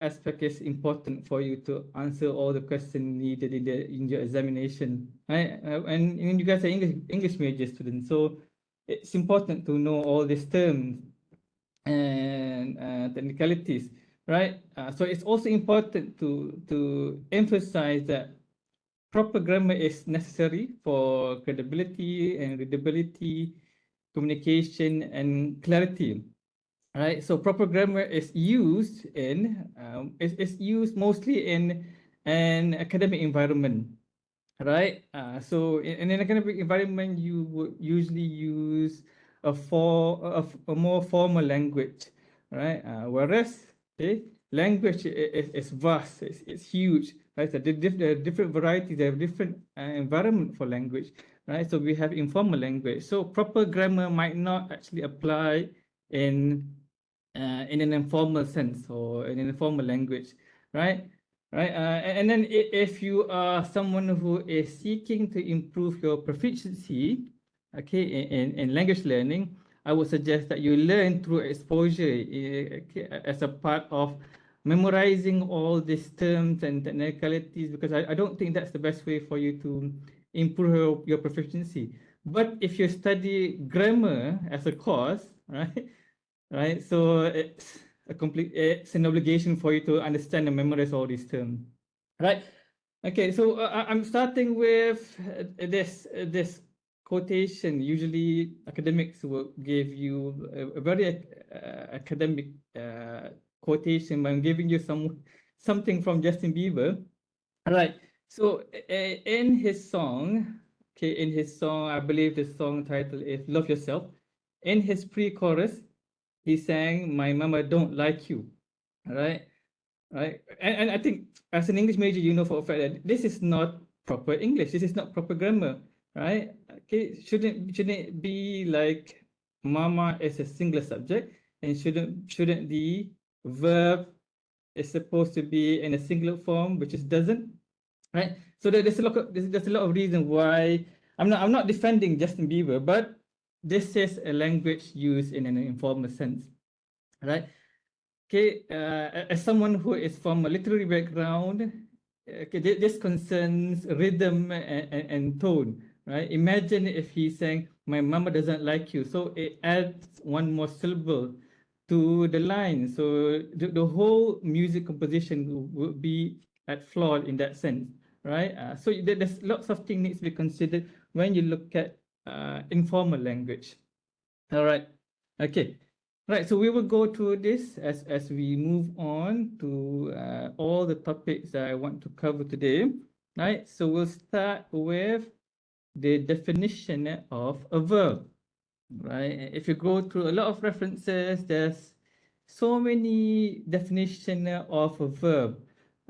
aspect is important for you to answer all the questions needed in your examination, right? And you guys are English major students, so it's important to know all these terms and technicalities, right? So it's also important to emphasize that proper grammar is necessary for credibility and readability, communication, and clarity. Right, so proper grammar is used is used mostly in an academic environment, right? So in an academic environment, you would usually use a more formal language, right? Whereas language is vast, it's huge, right? So the different varieties, they have different environment for language, right? So we have informal language. So proper grammar might not actually apply in in an informal sense or in an informal language, right? Right. And then if you are someone who is seeking to improve your proficiency, okay, in language learning, I would suggest that you learn through exposure okay, as a part of memorizing all these terms and technicalities, because I don't think that's the best way for you to improve your proficiency. But if you study grammar as a course, right, right? So it's an obligation for you to understand and memorize all these terms, right? Okay, so I'm starting with this quotation. Usually, academics will give you a very academic quotation. But I'm giving you something from Justin Bieber. All right. So in his song, okay, in his song, I believe the song title is "Love Yourself." In his pre-chorus, he sang "My Mama Don't Like You," right? Right, and I think as an English major, you know for a fact that this is not proper English. This is not proper grammar, right? Okay, shouldn't it be like "mama" is a singular subject, and shouldn't the verb is supposed to be in a singular form, which is doesn't, right? So there's a lot of reason why I'm not defending Justin Bieber, but this is a language used in an informal sense, right? Okay, as someone who is from a literary background, okay, this concerns rhythm and tone, right? Imagine if he's saying, "My mama doesn't like you," so it adds one more syllable to the line. So the whole music composition would be at flawed in that sense, right? So there's lots of things needs to be considered when you look at informal language. All right. Okay. Right. So we will go through this as we move on to all the topics that I want to cover today. Right. So we'll start with the definition of a verb. Right. If you go through a lot of references, there's so many definition of a verb.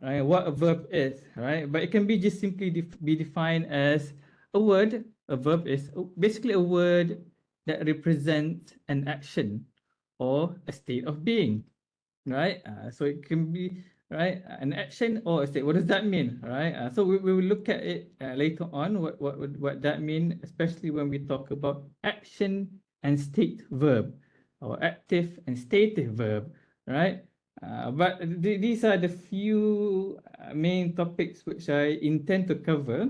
Right. What a verb is. Right. But it can be just simply be defined as a word. A verb is basically a word that represents an action or a state of being, right? So it can be right an action or a state. What does that mean, right? So we will look at it later on. What that mean, especially when we talk about action and state verb, or active and stative verb, right? But these are the few main topics which I intend to cover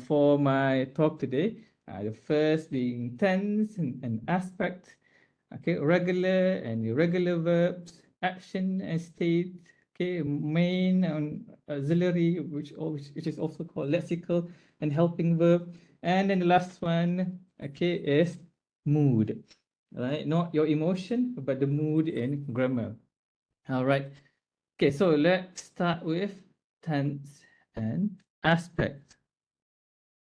for my talk today. The first being tense and aspect, okay, regular and irregular verbs, action and state, okay, main and auxiliary, which is also called lexical and helping verb, and then the last one, okay, is mood, right? Not your emotion, but the mood in grammar. All right. Okay, so let's start with tense and aspect.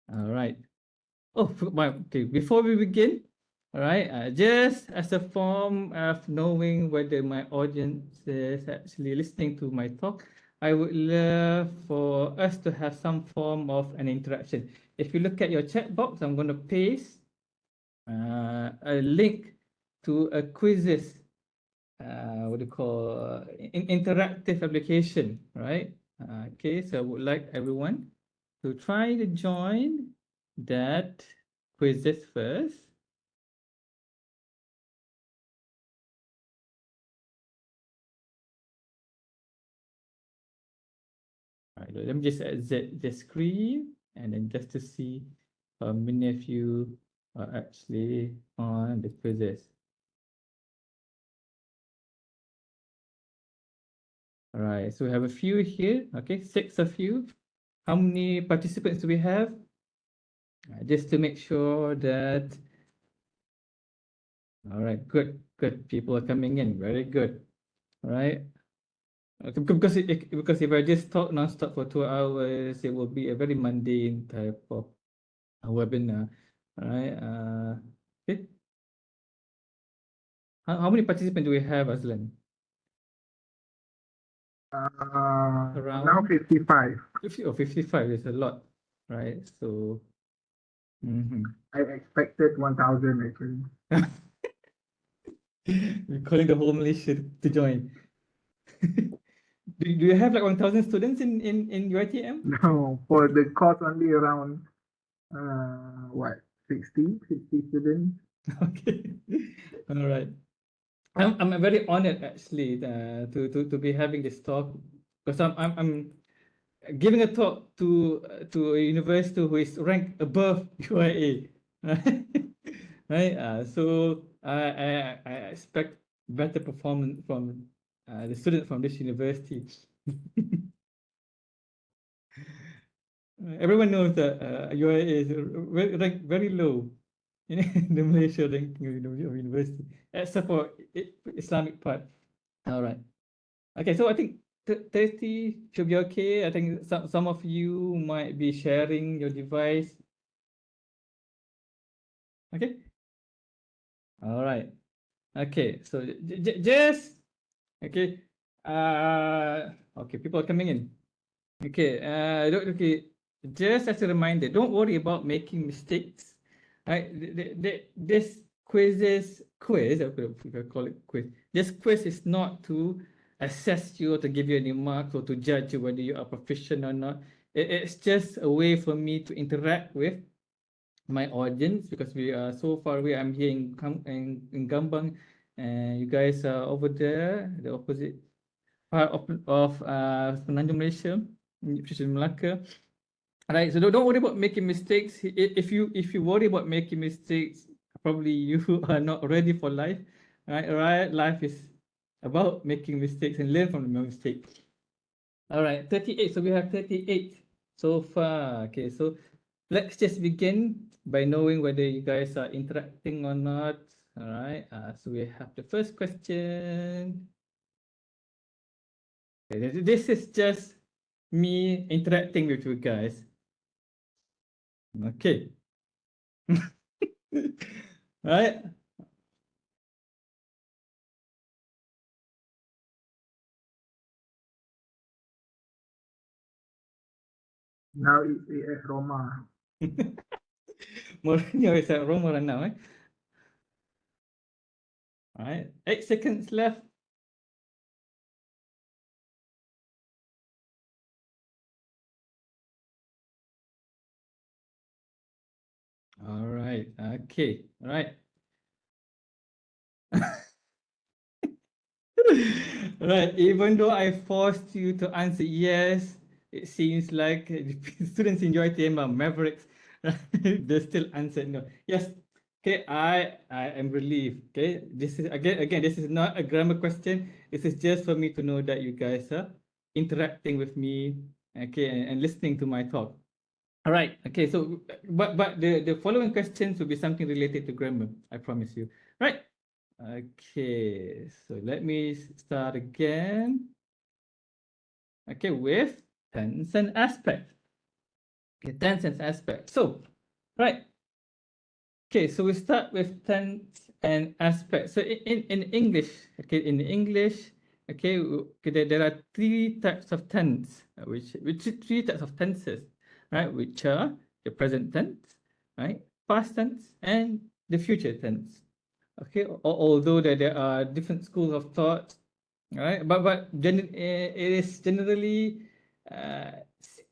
All right. Oh, okay. Before we begin, all right, just as a form of knowing whether my audience is actually listening to my talk, I would love for us to have some form of an interaction. If you look at your chat box, I'm going to paste a link to a quizzes, what do you call, interactive application, right? Okay, so I would like everyone to try to join that quizzes first. Right, let me just exit the screen and then just to see how many of you are actually on the quizzes. All right, so we have a few here. Okay, 6 of you. How many participants do we have? Just to make sure that. All right, good. People are coming in. Very good. All right. Because if I just talk nonstop for 2 hours, it will be a very mundane type of webinar. All right. Okay. How many participants do we have, Aslan? Now Around 55. 50 or 55 is a lot, right? So, I expected 1,000 actually. we're calling the whole Malaysia to join. Do you have like 1,000 students in UiTM? No, for the course only around what 60 students. Okay. All right. I'm very honored actually to be having this talk because I'm giving a talk to a university who is ranked above UIA, right? Right. So I expect better performance from the students from this university. Everyone knows that UIA is ranked very low in the Malaysia ranking of university, except for Islamic part. All right. Okay, so I think 30 should be okay. I think some of you might be sharing your device. Okay. All right. Okay, so just okay. Okay, people are coming in. Okay, okay. Just as a reminder, don't worry about making mistakes. Right? This quiz, if I call it quiz, this quiz is not to assess you or to give you any marks or to judge you whether you are proficient or not. It's just a way for me to interact with my audience because we are so far away. I'm here in Gambang, and you guys are over there, the opposite part of Semenanjung Malaysia, which is Melaka. Right, so don't worry about making mistakes. If you worry about making mistakes, probably you are not ready for life. Right, life is about making mistakes and learn from the mistakes. All right, 38. So we have 38 so far. Okay, so let's just begin by knowing whether you guys are interacting or not. All right, so we have the first question. Okay, this is just me interacting with you guys. Okay. Right. Now it's AS Roma. Mourinho is at Roma right now, eh? All right, 8 seconds left. All right, okay, all right. Right, even though I forced you to answer yes, it seems like students in UiTM are mavericks. They still answered no. Yes, okay, I am relieved. Okay, this is again, this is not a grammar question. This is just for me to know that you guys are interacting with me, okay, and listening to my talk. All right. Okay. So, but the following questions will be something related to grammar. I promise you. Right. Okay. So let me start again. Okay, with tense and aspect. Okay, tense and aspect. So, right. Okay. So we start with tense and aspect. So in English, okay, in English, okay, there are 3 types of tense, which 3 types of tenses, right? Which are the present tense, right? Past tense and the future tense. Okay, although there are different schools of thought, right? It is generally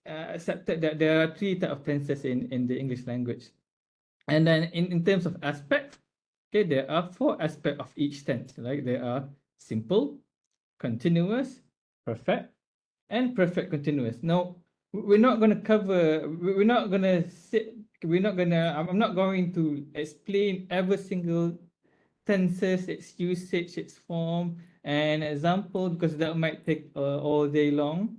accepted that there are 3 types of tenses in the English language. And then in terms of aspect, okay, there are 4 aspects of each tense. Like there are simple, continuous, perfect, and perfect continuous. Now, we're not going to cover, we're not going to sit, I'm not going to explain every single tenses, its usage, its form, and example, because that might take all day long.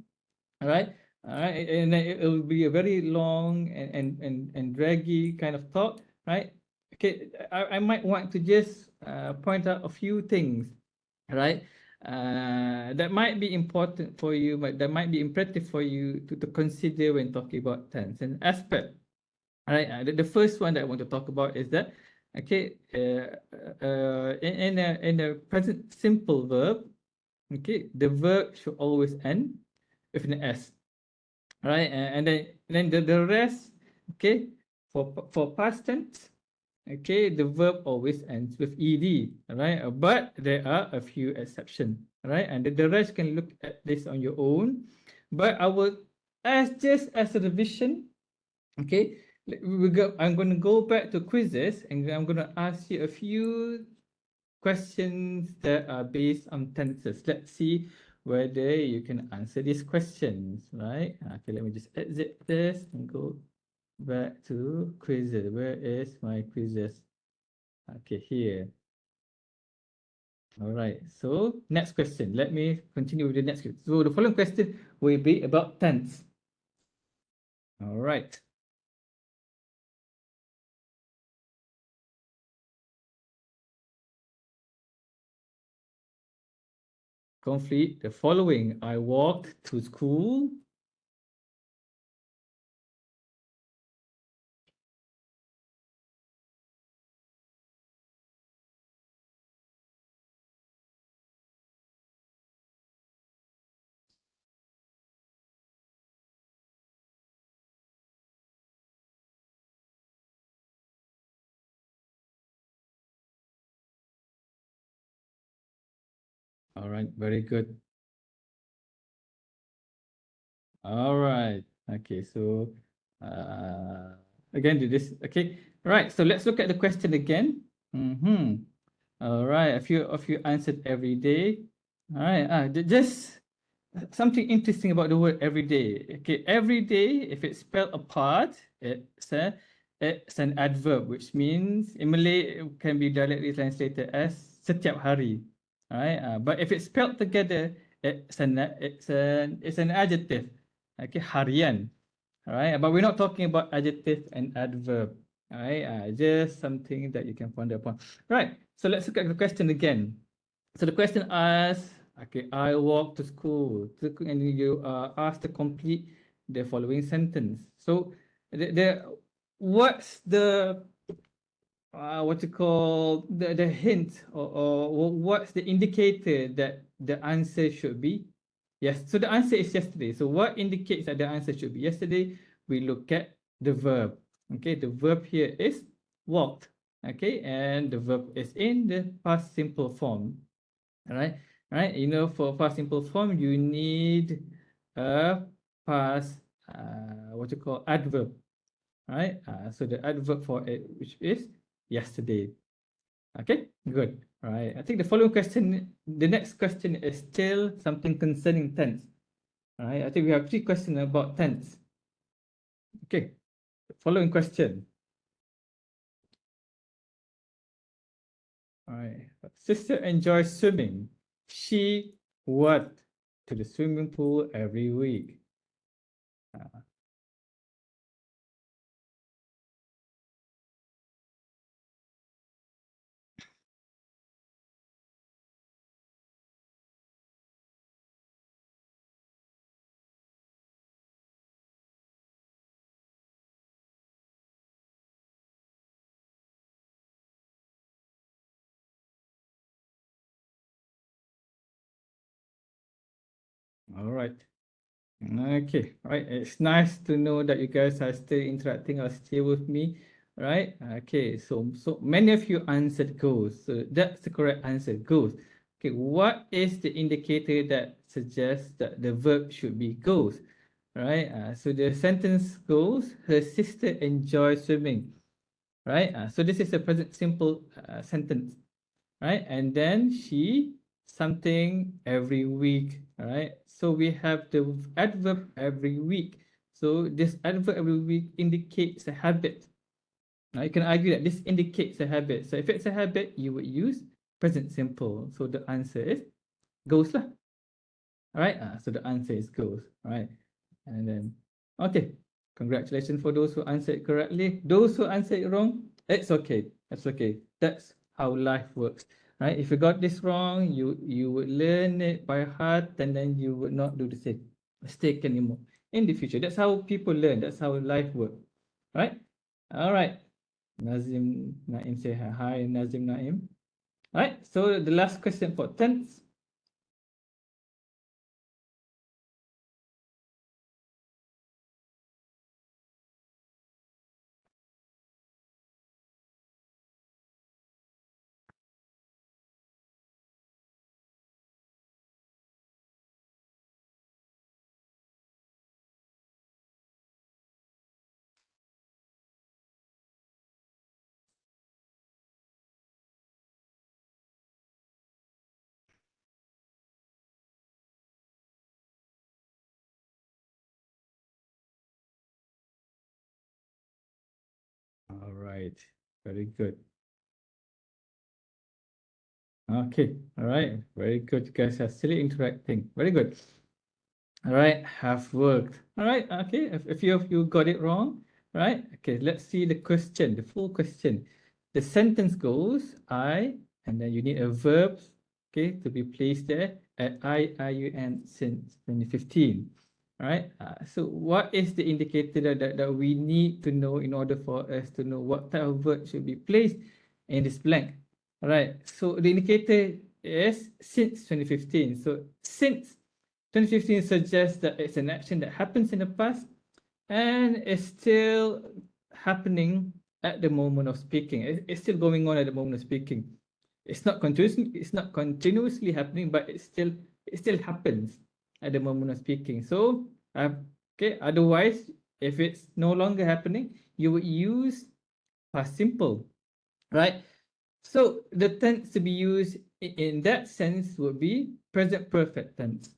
All right. And then it will be a very long and draggy kind of talk, right? Okay, I might want to just point out a few things, right? That might be important for you, but that might be imperative for you to consider when talking about tense and aspect. All right. The first one that I want to talk about is that, okay, in a present simple verb, okay, the verb should always end with an S. Right, and then the rest, okay, for past tense, okay, the verb always ends with ed, right? But there are a few exceptions, right? And the rest can look at this on your own. But I will, as just as a revision, okay, I'm going to go back to quizzes and I'm going to ask you a few questions that are based on tenses. Let's see whether you can answer these questions, right? Okay, let me just exit this and go back to quizzes. Where is my quizzes? Okay, here. All right, so next question. Let me continue with the next question. So the following question will be about tense. All right. Complete the following. I walked to school. All right, very good. All right. Okay, so again, do this. Okay, right. So let's look at the question again. All right. A few of you answered every day. All right. Just something interesting about the word every day. Okay, every day, if it's spelled apart, it's an adverb, which means in Malay it can be directly translated as setiap hari. All right. But if it's spelled together, it's an adjective. Okay, harian. All right. But we're not talking about adjective and adverb. All right. Just something that you can ponder upon. Right. So let's look at the question again. So the question asks, okay, I walk to school, and you are asked to complete the following sentence. So what's the what you call the hint, or what's the indicator that the answer should be? Yes, so the answer is yesterday. So what indicates that the answer should be yesterday? We look at the verb. Okay, the verb here is walked. Okay, and the verb is in the past simple form. All right. You know, for past simple form, you need a past what you call adverb. Right. So the adverb for it, which is yesterday. Okay, good. All right. I think the following question, the next question is still something concerning tense. All right. I think we have 3 questions about tense. Okay. The following question. All right. Sister enjoys swimming. She what to the swimming pool every week. All right. Okay. All right. It's nice to know that you guys are still interacting or still with me. Right. Okay. So many of you answered goes. So that's the correct answer. Goes. Okay. What is the indicator that suggests that the verb should be goes? Right. So the sentence goes. Her sister enjoys swimming. Right. So this is a present simple sentence. Right. And then she something every week. All right. So we have the adverb every week. So this adverb every week indicates a habit. Now you can argue that this indicates a habit. So if it's a habit, you would use present simple. So the answer is goes lah. All right. So the answer is goes. All right. And then, okay. Congratulations for those who answered correctly. Those who answered wrong, it's okay. That's okay. That's how life works. Right? If you got this wrong, you would learn it by heart, and then you would not do the same mistake anymore in the future. That's how people learn. That's how life works. Right? All right. Nazim Naim say hi. Hi, Nazim Naim. All right. So the last question for tense. All right. Very good. Okay. All right. Very good. You guys are still interacting. Very good. All right. Have worked. All right. Okay. If a few of you got it wrong, right? Okay. Let's see the question, the full question. The sentence goes, and then you need a verb, okay, to be placed there at IIUM since 2015. All right. So what is the indicator that we need to know in order for us to know what type of verb should be placed in this blank? All right. So the indicator is since 2015. So since 2015 suggests that it's an action that happens in the past and is still happening at the moment of speaking. It's still going on at the moment of speaking. It's not continuously happening, but it still happens at the moment of speaking. So okay, otherwise, if it's no longer happening, you would use past simple, right? So the tense to be used in that sense would be present perfect tense.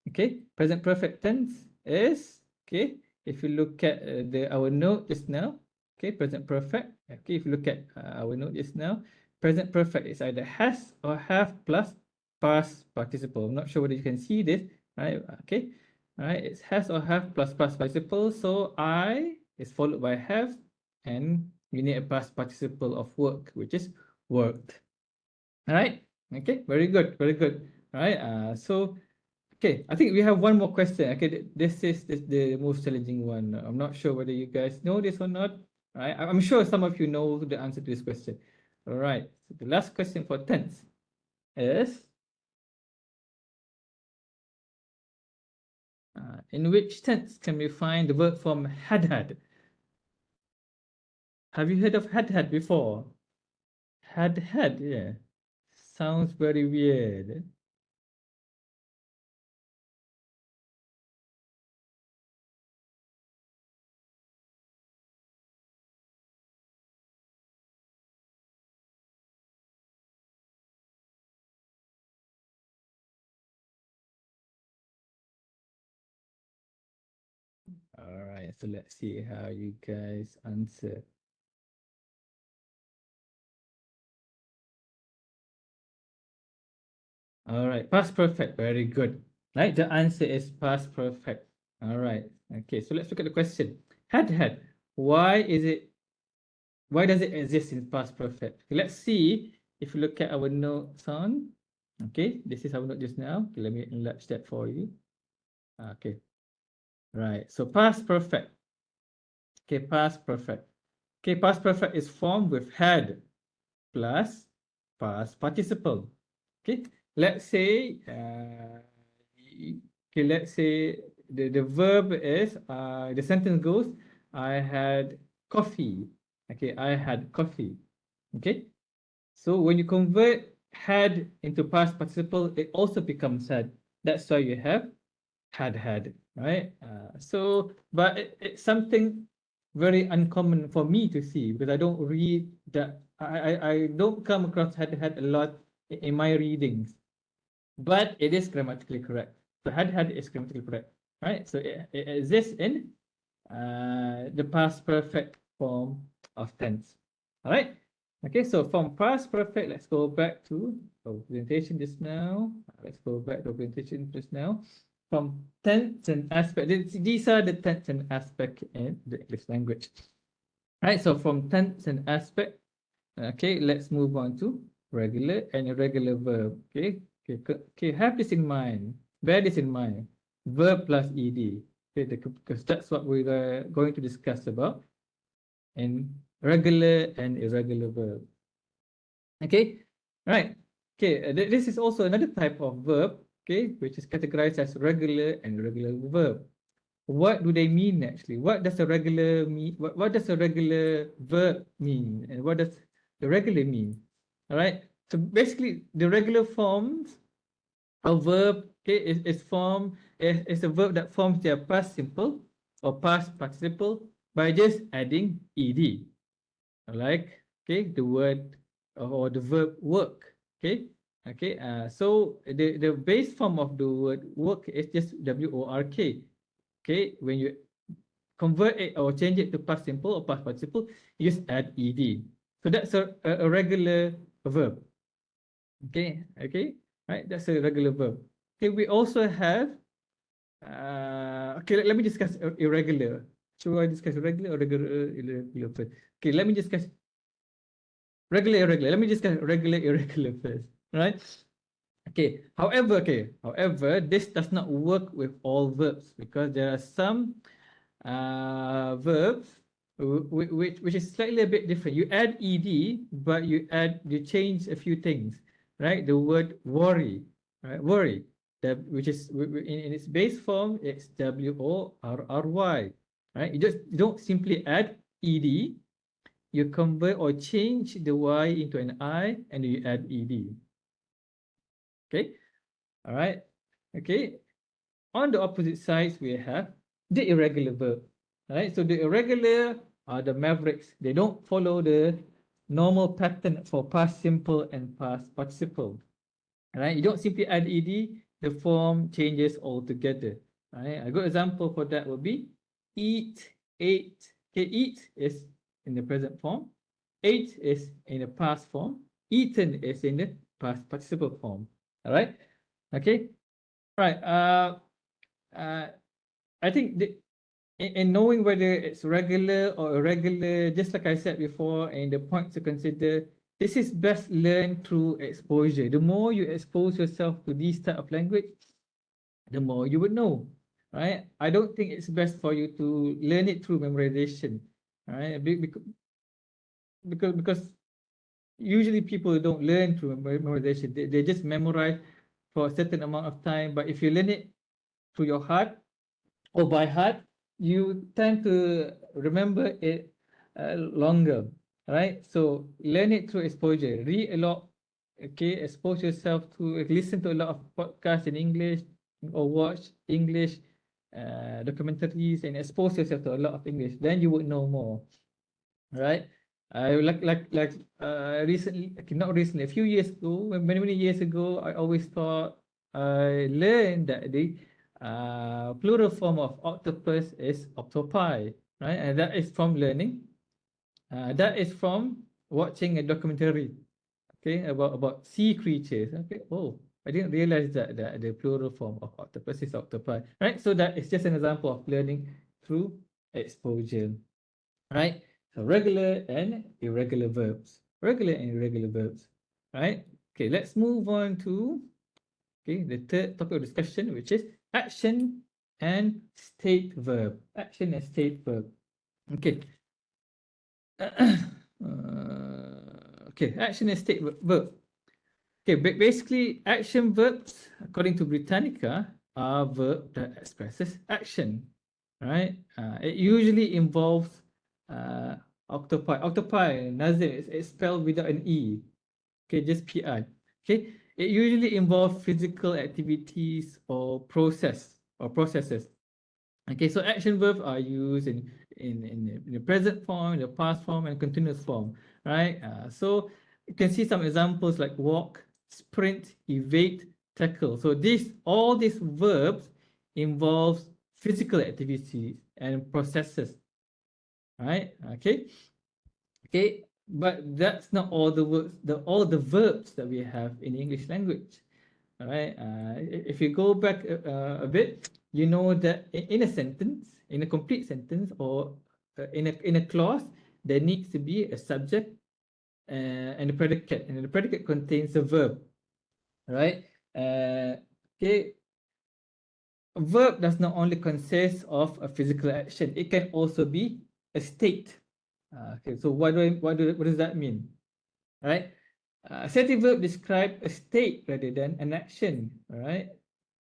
Okay, present perfect tense is, okay, if you look at our note just now, okay, present perfect. Okay, if you look at our note just now, present perfect is either has or have plus past participle. I'm not sure whether you can see this, right? Okay, all right, it's has or have plus past participle. So I is followed by have, and you need a past participle of work, which is worked. All right. Okay. Very good. Very good. All right. So, okay. I think we have one more question. Okay. This is the most challenging one. I'm not sure whether you guys know this or not. All right. I'm sure some of you know the answer to this question. All right. So the last question for tense is, in which tense can we find the verb form had? Have you heard of had before? Had, yeah. Sounds very weird. All right, so let's see how you guys answer. All right, past perfect, very good. Right, the answer is past perfect. All right, okay, so let's look at the question. Had, why does it exist in past perfect? Okay, let's see if you look at our notes on. Okay, this is our note just now. Okay, let me enlarge that for you. Okay, right, so past perfect. Okay, past perfect. Okay, past perfect is formed with had plus past participle. Okay, let's say the verb is the sentence goes, I had coffee. Okay, I had coffee. Okay, so when you convert had into past participle, it also becomes had. That's why you have had, right? But it's something very uncommon for me to see because I don't read that. I don't come across had a lot in my readings, but it is grammatically correct. So had is grammatically correct, right? So it exists in the past perfect form of tense. All right. Okay, so from past perfect, let's go back to the presentation just now. Let's go back to the presentation just now. From tense and aspect, these are the tense and aspect in the English language. All right, so from tense and aspect, okay, let's move on to regular and irregular verb. Okay, have this in mind. Bear this in mind. Verb plus ed. Okay, because that's what we're going to discuss about in regular and irregular verb. Okay, right. Okay, this is also another type of verb. Okay, which is categorized as regular and irregular verb. What do they mean actually? What does a regular mean? What does a regular verb mean? And what does the regular mean? All right. So basically, the regular forms of verb, okay, is a verb that forms their past simple or past participle by just adding ed. Like, okay, the word or the verb work. Okay. Okay. So the base form of the word work is just work. Okay, when you convert it or change it to past simple or past participle, you just add ed. So that's a regular verb. Okay, okay, right? That's a regular verb. Okay, we also have. Okay, let me discuss irregular. Should I discuss regular or irregular first? Okay, let me discuss regular irregular. Let me discuss regular irregular first. Right? Okay. However, this does not work with all verbs because there are some verbs which is slightly a bit different. You add ed, but you change a few things, right? The word worry, right? Worry, which is in its base form, it's worry, right? You don't simply add ed, you convert or change the y into an I and you add ed. Okay, all right, okay. On the opposite sides, we have the irregular verb. Right? So the irregular are the mavericks. They don't follow the normal pattern for past simple and past participle. Right? You don't simply add ed, the form changes altogether. Right? A good example for that would be eat, ate. Okay, eat is in the present form, ate is in the past form, eaten is in the past participle form. All right? Okay. Right. I think in knowing whether it's regular or irregular, just like I said before, and the points to consider, this is best learned through exposure. The more you expose yourself to this type of language, the more you would know, right? I don't think it's best for you to learn it through memorization, right? Because usually people don't learn through memorization. They just memorize for a certain amount of time. But if you learn it through your heart, or by heart, you tend to remember it longer, right? So learn it through exposure. Read a lot, okay? Expose yourself to listen to a lot of podcasts in English or watch English documentaries and expose yourself to a lot of English. Then you would know more, right? I recently, okay, not recently, a few years ago, many years ago, I always thought I learned that the plural form of octopus is octopi, right? And that is from learning. That is from watching a documentary, okay, about sea creatures. Okay, oh, I didn't realize that the plural form of octopus is octopi, right? So that is just an example of learning through exposure, right? So regular and irregular verbs, regular and irregular verbs, right? Okay, let's move on to the third topic of discussion, which is action and state verb. Action and state verb. Okay. Okay, action and state verb. Okay, basically, action verbs, according to Britannica, are verb that expresses action, right? It usually involves octopi. Octopi, Nazir, it's spelled without an E. Okay, just PI. Okay, it usually involves physical activities or processes. Okay, so action verbs are used in the present form, the past form, and continuous form, right? So you can see some examples like walk, sprint, evade, tackle. So all these verbs involves physical activities and processes, right? Okay, but that's not all the words, all the verbs that we have in the English language. All right. If you go back a bit, you know that in a sentence, in a complete sentence, or in a clause, there needs to be a subject and a predicate, and the predicate contains a verb. All right. Okay. A verb does not only consist of a physical action; it can also be a state. Okay. So what does that mean? All right. Stative verb describe a state rather than an action. All right.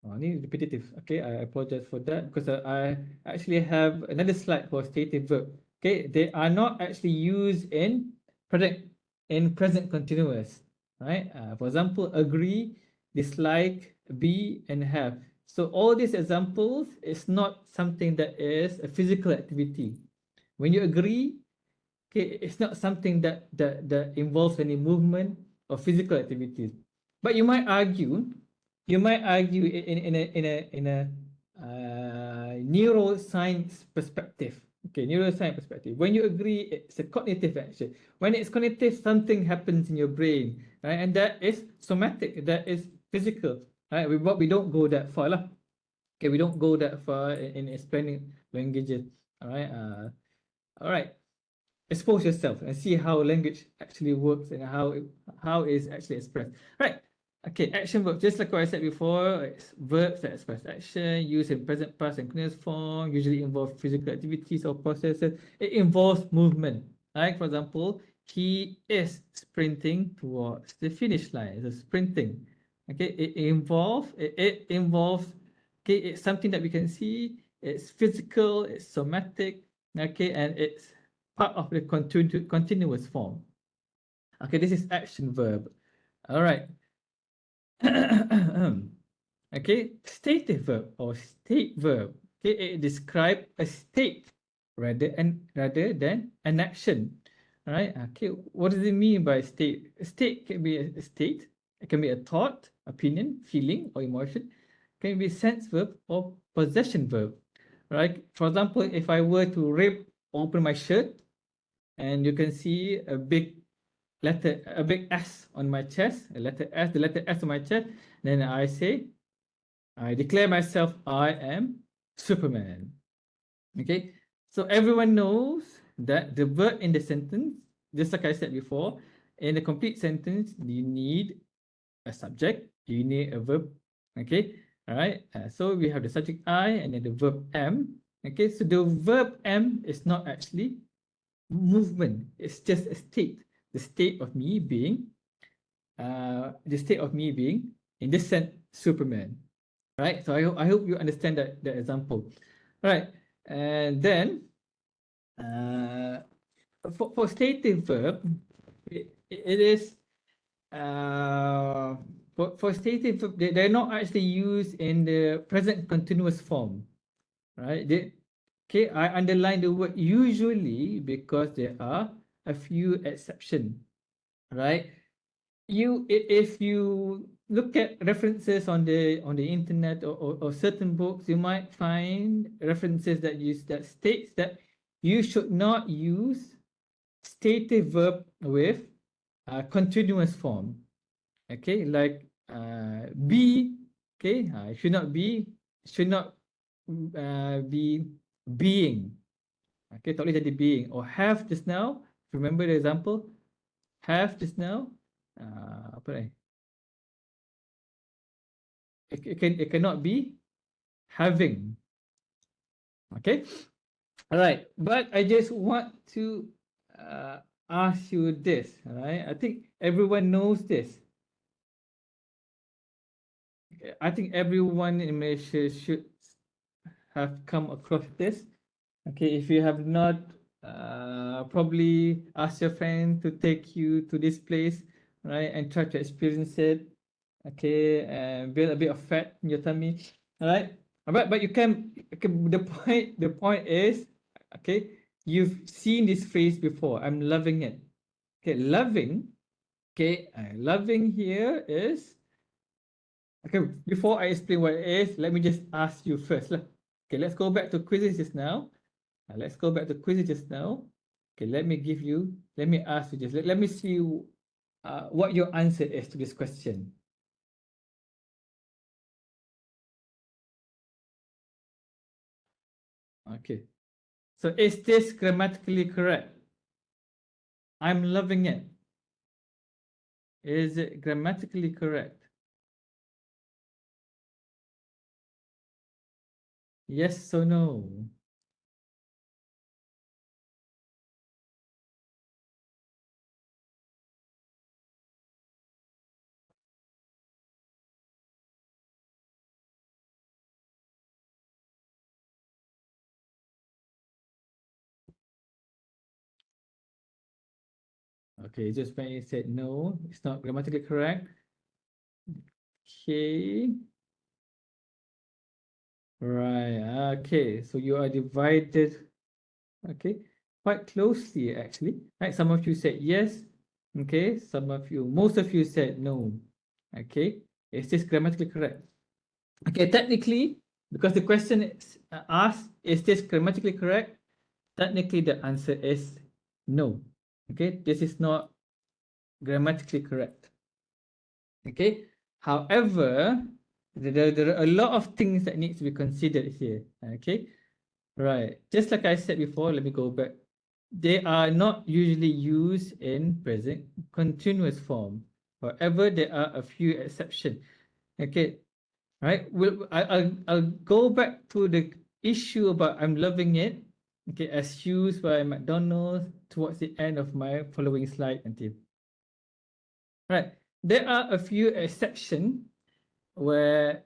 Oh, ini repetitive. Okay, I apologize for that because I actually have another slide for stative verb. Okay, they are not actually used in present continuous, right? For example, agree, dislike, be, and have. So all these examples is not something that is a physical activity. When you agree, okay, it's not something that involves any movement or physical activities. But you might argue in a neuroscience perspective. Okay, neuroscience perspective. When you agree, it's a cognitive action. When it's cognitive, something happens in your brain, right? And that is somatic, that is physical, right? We don't go that far lah. Okay, we don't go that far in explaining languages. All right. Expose yourself and see how language actually works and how it's actually expressed. Right. Okay, action verbs. Just like what I said before, it's verbs that express action, used in present, past, and continuous form, usually involve physical activities or processes. It involves movement. Like, for example, he is sprinting towards the finish line. It's sprinting. Okay, it involves, okay, it's something that we can see, it's physical, it's somatic, okay, and it's part of the continuous form. Okay, this is action verb. All right. Okay, stative verb or state verb. Okay, it describes a state rather than an action. All right. Okay, what does it mean by state? A state can be a state. It can be a thought, opinion, feeling, or emotion. It can be a sense verb or possession verb. Right. For example, if I were to rip open my shirt, and you can see a big S on my chest, the letter S on my chest. Then I declare myself, I am Superman. Okay, so everyone knows that the verb in the sentence, just like I said before, in a complete sentence, you need a subject, you need a verb. Okay, all right. So we have the subject I and then the verb am. Okay, so the verb am is not actually movement, it's just a state, the state of me being in this sense Superman, right? So I hope you understand that example. All right, and then for stative verb, it is for stative verb, they're not actually used in the present continuous form, right? Okay, I underline the word usually because there are a few exceptions, right? If you look at references on the internet or certain books, you might find references that states that you should not use stative verb with continuous form. Okay, like be. Okay, should not be being. Okay, tak boleh jadi being. Or have just now. Remember the example? Have just now. Apa ni? It cannot be having. Okay. All right. But I just want to ask you this. All right. I think everyone knows this. I think everyone in Malaysia should have come across this. Okay, if you have not, probably ask your friend to take you to this place, right, and try to experience it. Okay, and build a bit of fat in your tummy. All right, but you can. Okay, the point is, okay, you've seen this phrase before. I'm loving it. Okay, loving. Okay, loving here is. Okay, before I explain what it is, let me just ask you first lah. Okay, let's go back to quizzes just now. Let's go back to quizzes just now. Okay, let me ask you just, let me see what your answer is to this question. Okay, so is this grammatically correct? I'm loving it. Is it grammatically correct? Yes or no? Okay, just when you said no, it's not grammatically correct. Okay. Right. Okay. So you are divided. Okay. Quite closely, actually. Right. Some of you said yes. Okay. Most of you said no. Okay. Is this grammatically correct? Okay. Technically, because the question is asked, is this grammatically correct? Technically, the answer is no. Okay. This is not grammatically correct. Okay. However, there are a lot of things that need to be considered here. Okay. Right. Just like I said before, let me go back. They are not usually used in present continuous form. However, there are a few exceptions. Okay. Right. I'll go back to the issue about I'm loving it. Okay, as used by McDonald's towards the end of my following slide until. Right. There are a few exceptions where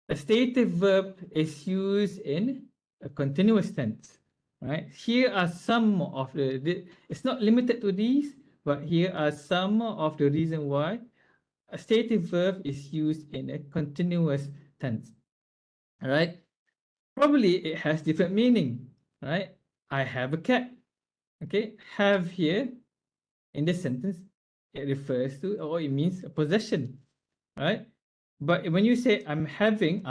a stative verb is used in a continuous tense, right? Here are some of it's not limited to these, but here are some of the reason why a stative verb is used in a continuous tense, all right? Probably it has different meaning, right? I have a cat, okay? Have here in this sentence, it refers to, or it means a possession, right? But when you say I am having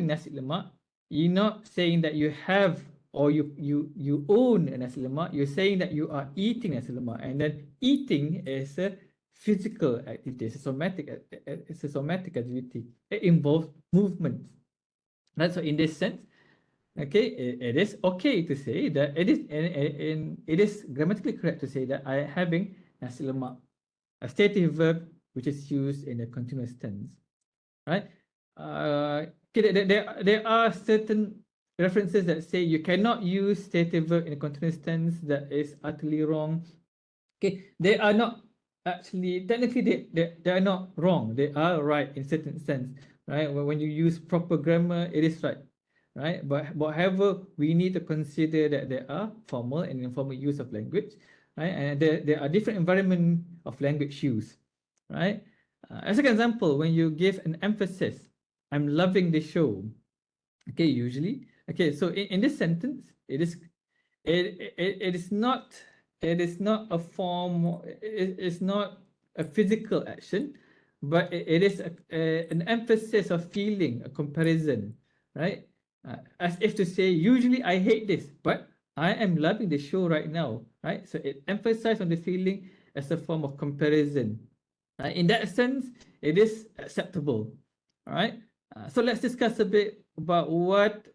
nasi lemak, you're not saying that you have or you own a nasi lemak. You're saying that you are eating nasi lemak, and then eating is a physical activity. It's a somatic activity. It involves movement. Right. So in this sense, okay, it is okay to say that it is grammatically correct to say that I am having nasi lemak, a stative verb which is used in a continuous tense. Right? Okay, there are certain references that say you cannot use stative verb in a continuous tense. That is utterly wrong. Okay, they are not actually, technically they are not wrong. They are right in certain sense, right? When you use proper grammar, it is right, right? But however, we need to consider that there are formal and informal use of language, right? And there are different environment of language use, right? As an example, when you give an emphasis, I'm loving the show. Okay, usually. Okay, so in this sentence, it is not a form, it's not a physical action, but it is an emphasis of feeling, a comparison, right? As if to say, usually I hate this, but I am loving the show right now, right? So it emphasizes on the feeling as a form of comparison. In that sense, it is acceptable. All right. So let's discuss a bit about what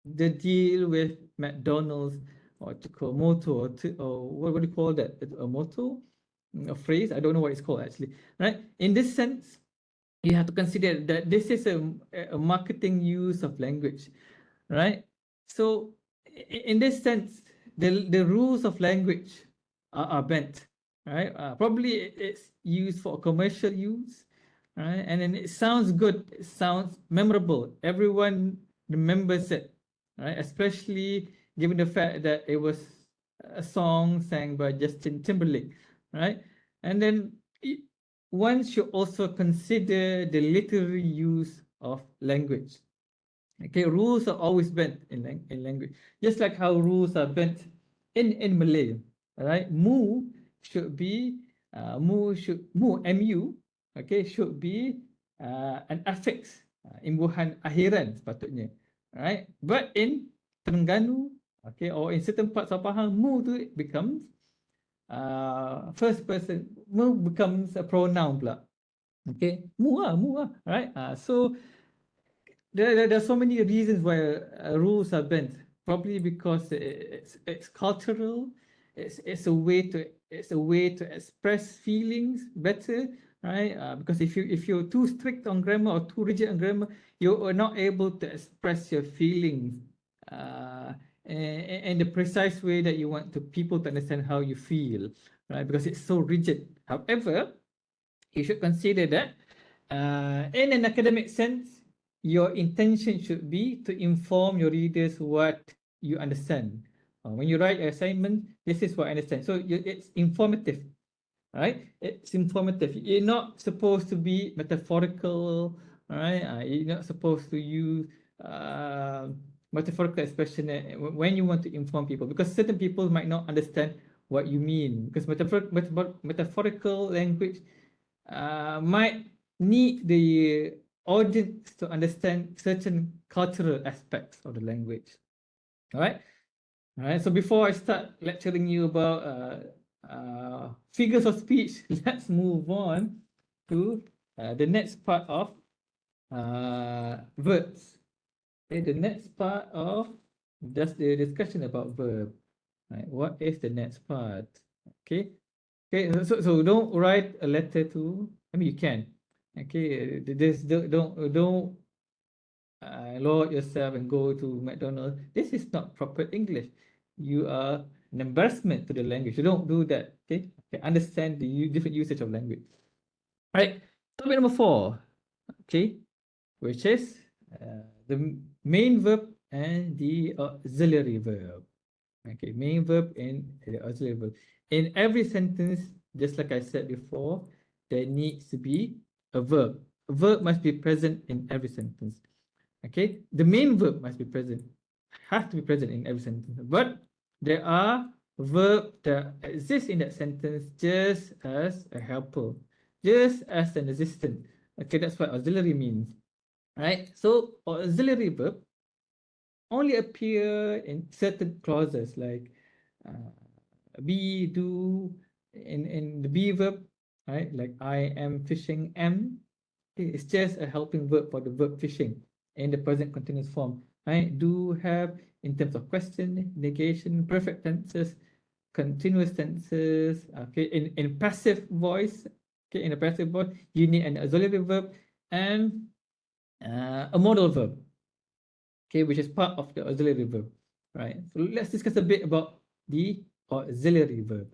the deal with McDonald's or to call motto or what do you call that? A motto, a phrase? I don't know what it's called actually. Right. In this sense, you have to consider that this is a marketing use of language, right? So in this sense, the rules of language are bent, right? Probably it's used for commercial use, right? And then it sounds good, it sounds memorable. Everyone remembers it, right? Especially given the fact that it was a song sang by Justin Timberlake, right? And then one should also consider the literary use of language. Okay, rules are always bent in language, just like how rules are bent in Malay. All right, should be mu, okay, should be an affix, imbuhan akhiran sepatutnya. right? But in Terengganu, okay, or in certain parts of Pahang, mu tu becomes first person, mu becomes a pronoun pula. Okay, mu lah, right? So there are so many reasons why rules are bent. Probably because it's cultural. It's a way to express feelings better, right? Because if you're too strict on grammar or too rigid on grammar, you are not able to express your feelings in the precise way that you want to people to understand how you feel, right? Because it's so rigid. However, you should consider that in an academic sense, your intention should be to inform your readers what you understand. When you write an assignment, this is what I understand. So it's informative, right? It's informative. You're not supposed to be metaphorical, right? You're not supposed to use metaphorical expression when you want to inform people, because certain people might not understand what you mean, because metaphorical language might need the audience to understand certain cultural aspects of the language. All right. All right. So before I start lecturing you about figures of speech, let's move on to the next part of verbs. Okay, the next part of just the discussion about verb. Right. What is the next part? Okay. Okay, so don't write a letter to. I mean, you can. Okay, this don't load yourself and go to McDonald's. This is not proper English. You are an embarrassment to the language. You don't do that. Okay, okay, understand the different usage of language. Right. Topic number 4. Okay, which is the main verb and the auxiliary verb. Okay, main verb and the auxiliary verb. In every sentence, just like I said before, there needs to be a verb. A verb must be present in every sentence. Okay, the main verb must be present, has to be present in every sentence. But there are verbs that exist in that sentence just as a helper, just as an assistant. Okay, that's what auxiliary means. Right? So auxiliary verb only appear in certain clauses like be, do, in the be verb, right? Like I am fishing, am. It's just a helping verb for the verb fishing in the present continuous form, right? Do, have, in terms of question, negation, perfect tenses, continuous tenses. Okay, in passive voice, okay, in a passive voice, you need an auxiliary verb and a modal verb, okay, which is part of the auxiliary verb, right? So let's discuss a bit about the auxiliary verb.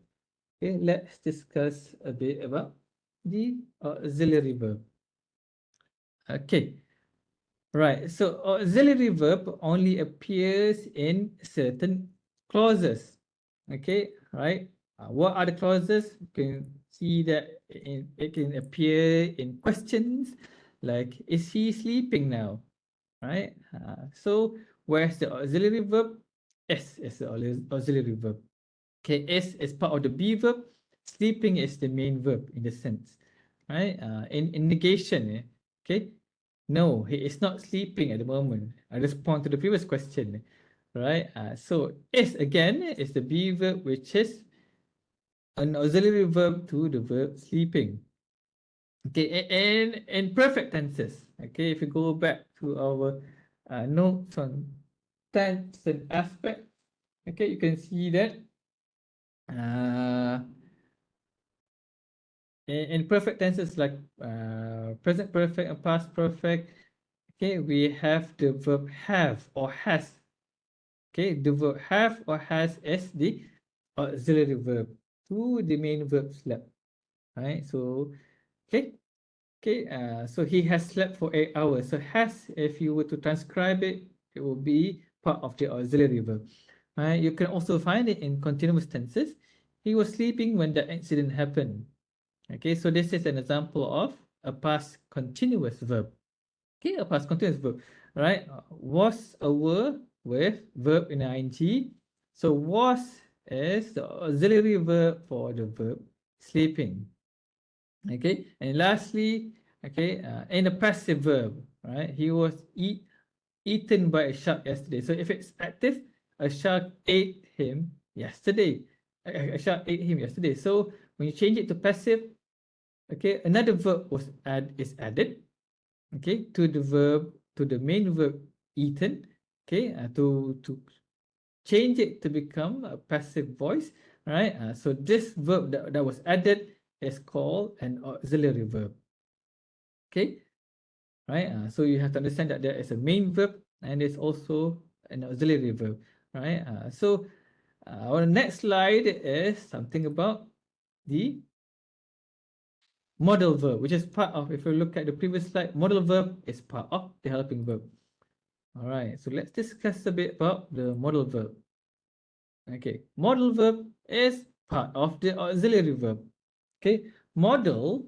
Okay, let's discuss a bit about the auxiliary verb. Okay, right. So auxiliary verb only appears in certain clauses. Okay, right. What are the clauses? You can see that it can appear in questions like, is he sleeping now? Right. So where's the auxiliary verb? S is the auxiliary verb. Okay, S is part of the be verb. Sleeping is the main verb in the sense, right? In negation, okay, no, he is not sleeping at the moment. I respond to the previous question, right? So S again is the be verb, which is an auxiliary verb to the verb sleeping. Okay, and in perfect tenses, okay, if you go back to our notes on tense and aspect, okay, you can see that in perfect tenses like present perfect and past perfect, okay, we have the verb have or has. Okay, the verb have or has is the auxiliary verb to the main verb slept. Right, so okay. Okay, so he has slept for 8 hours. So has, if you were to transcribe it, it will be part of the auxiliary verb. You can also find it in continuous tenses. He was sleeping when the accident happened. Okay, so this is an example of a past continuous verb. Okay, a past continuous verb, right? Was a word with verb in ing. So was is the auxiliary verb for the verb sleeping. Okay, and lastly, okay, in a passive verb, right? He was eaten by a shark yesterday. So if it's active, a shark ate him yesterday. A shark ate him yesterday. So when you change it to passive, okay, another verb is added, okay, to the main verb eaten, okay, to change it to become a passive voice, right? So this verb that was added is called an auxiliary verb, okay, right? So you have to understand that there is a main verb and there's also an auxiliary verb, right? So our next slide is something about the modal verb, which is part of, if you look at the previous slide, modal verb is part of the helping verb. All right, so let's discuss a bit about the modal verb. Okay, modal verb is part of the auxiliary verb. Okay, modal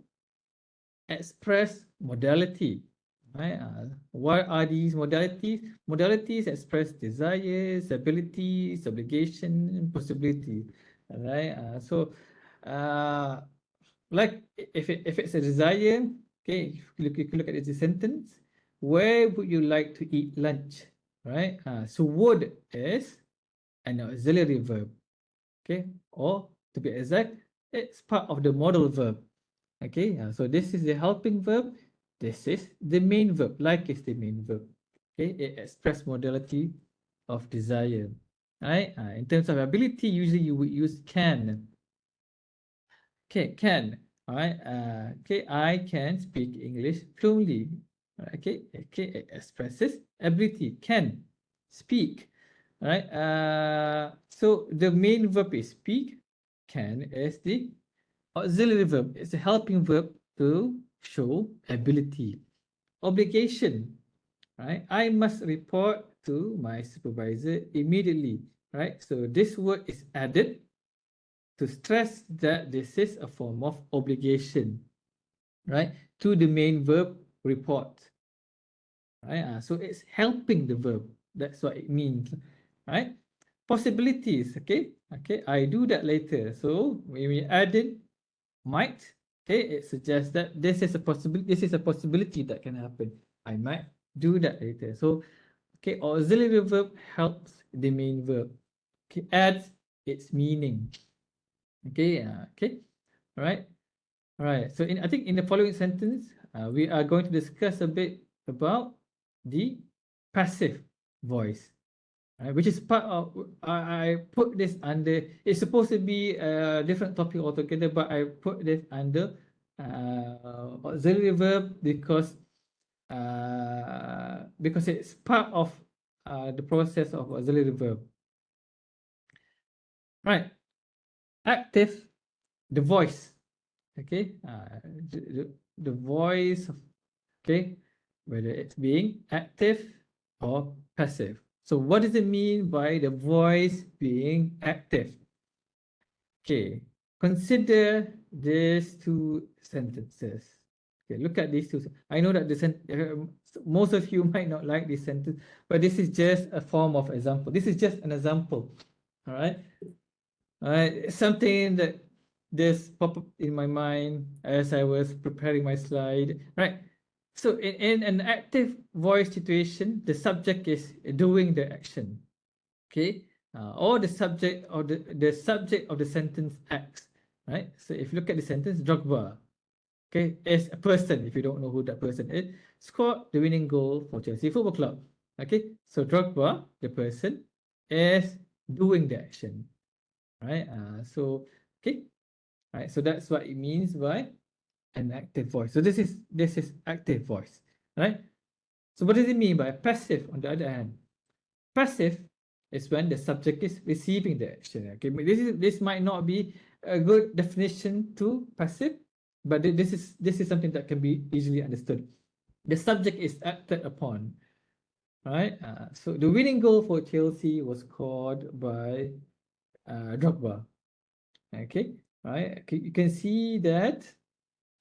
express modality. Right? What are these modalities? Modalities express desires, abilities, obligation, possibility. All right. Like if it's a desire, okay, if you look at the sentence, where would you like to eat lunch? Right. So would is an auxiliary verb. Okay, or to be exact, it's part of the modal verb. Okay, so this is the helping verb. This is the main verb. Like is the main verb. Okay, it expresses modality of desire. Right? In terms of ability, usually you would use can. Okay, can. All right. Okay, I can speak English fluently. Okay, okay, it expresses ability. Can speak. All right. So the main verb is speak. Can is the auxiliary verb. It's a helping verb to show ability. Obligation, right? I must report to my supervisor immediately, right? So this word is added to stress that this is a form of obligation, right? To the main verb report, right? So it's helping the verb. That's what it means, right? Possibilities, okay? Okay, I do that later. So when we add in might, okay, it suggests that this is a possibility that can happen. I might do that later. So okay, auxiliary verb helps the main verb. Okay, adds its meaning. Okay, okay, all right, all right. So I think in the following sentence, we are going to discuss a bit about the passive voice. Which is part of, I put this under, it's supposed to be a different topic altogether, but I put this under auxiliary verb because it's part of the process of auxiliary verb. Right, active, the voice, okay, the voice, okay, whether it's being active or passive. So what does it mean by the voice being active? Okay, consider these two sentences. Okay, look at these two. I know that most of you might not like this sentence, but this is just a form of example. This is just an example. All right. All right. Something that just popped up in my mind as I was preparing my slide. Right. So in an active voice situation, the subject is doing the action. Okay, or the subject or the subject of the sentence acts, right? So if you look at the sentence, Drogba, okay, is a person. If you don't know who that person is, scored the winning goal for Chelsea Football Club. Okay, so Drogba, the person, is doing the action, right? So okay, right. So that's what it means by an active voice. So this is active voice, right? So what does it mean by passive? On the other hand, passive is when the subject is receiving the action. Okay, this might not be a good definition to passive, but this is something that can be easily understood. The subject is acted upon, right? So the winning goal for Chelsea was scored by Drogba. Okay, right? Okay, you can see that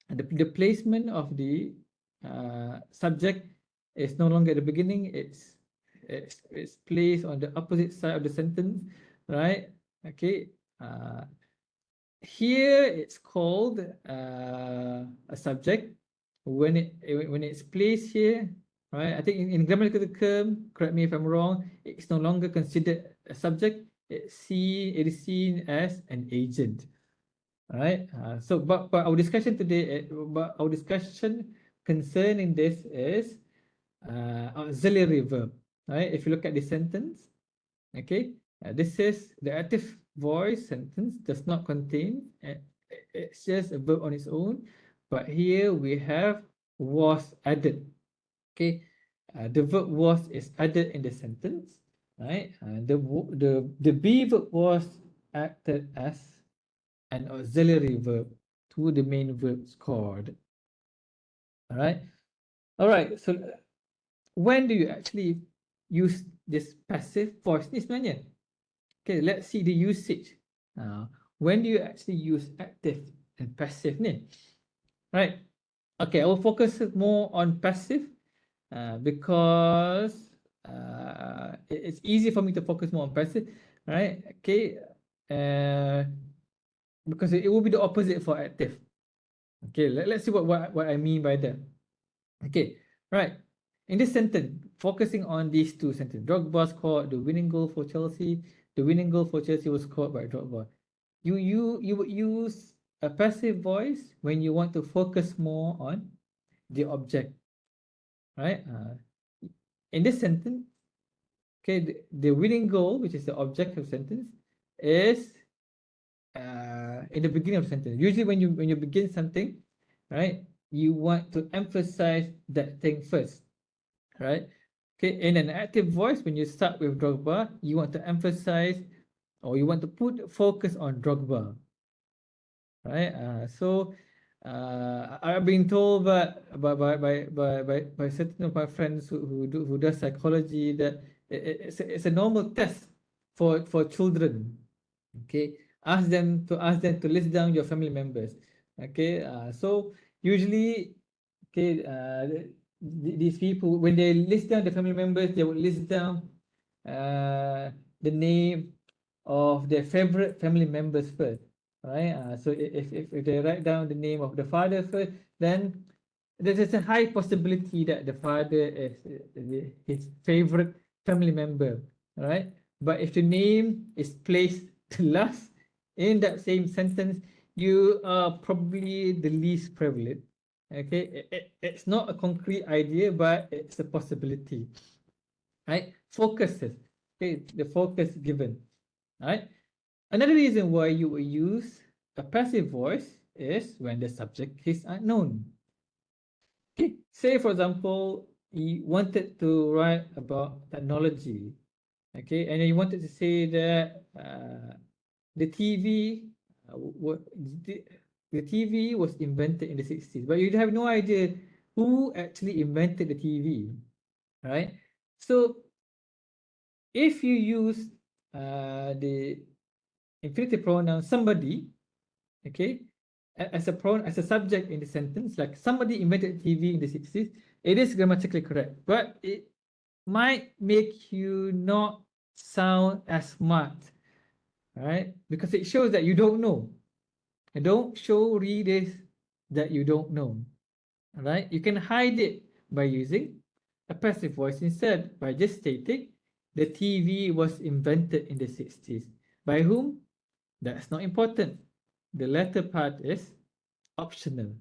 the placement of the subject is no longer at the beginning. It's placed on the opposite side of the sentence, right? Okay. Here it's called a subject when it's placed here. right? I think in grammatical term, correct me if I'm wrong, it's no longer considered a subject. It is seen as an agent, right? So, but our discussion today, but our discussion concerning this is auxiliary verb, right? If you look at the sentence, okay, this is the active voice sentence does not contain, it's just a verb on its own, but here we have was added, okay. The verb was is added in the sentence, right? The be verb was acted as an auxiliary verb to the main verb scored. All right. So when do you actually use this passive voice ni sebenarnya? Okay, let's see the usage. When do you actually use active and passive ni? Right. Okay, I will focus more on passive because it's easy for me to focus more on passive, right? Okay, because it will be the opposite for active. Okay, let's see what I mean by that. Okay, right. In this sentence, focusing on these two sentences, Drogba scored the winning goal for Chelsea. The winning goal for Chelsea was scored by Drogba. You would use a passive voice when you want to focus more on the object, right? In this sentence, okay, the winning goal, which is the object of sentence, is in the beginning of the sentence. Usually, when you begin something, right, you want to emphasize that thing first, right? Okay, in an active voice, when you start with Drogba, you want to emphasize or you want to put focus on Drogba, right? I've been told by certain of my friends who does psychology that it's a normal test for children. Okay, ask them to list down your family members. Okay, so usually, okay, these people when they list down the family members, they would list down the name of their favorite family members first, right? So if they write down the name of the father first, then there's a high possibility that the father is his favorite family member, right? But if the name is placed last in that same sentence, you are probably the least privileged. Okay, it's not a concrete idea, but it's a possibility, right? Focuses, okay, the focus given, right? Another reason why you will use a passive voice is when the subject is unknown. Okay, say for example, you wanted to write about technology, okay, and you wanted to say that the TV, the, the TV was invented in the 60s, but you have no idea who actually invented the TV, right? So if you use the infinitive pronoun somebody, okay, as a subject in the sentence, like somebody invented TV in the 60s, it is grammatically correct, but it might make you not sound as smart, right? Because it shows that you don't know. And don't show readers that you don't know, right? You can hide it by using a passive voice instead, by just stating the TV was invented in the 60s. By whom? That's not important. The latter part is optional.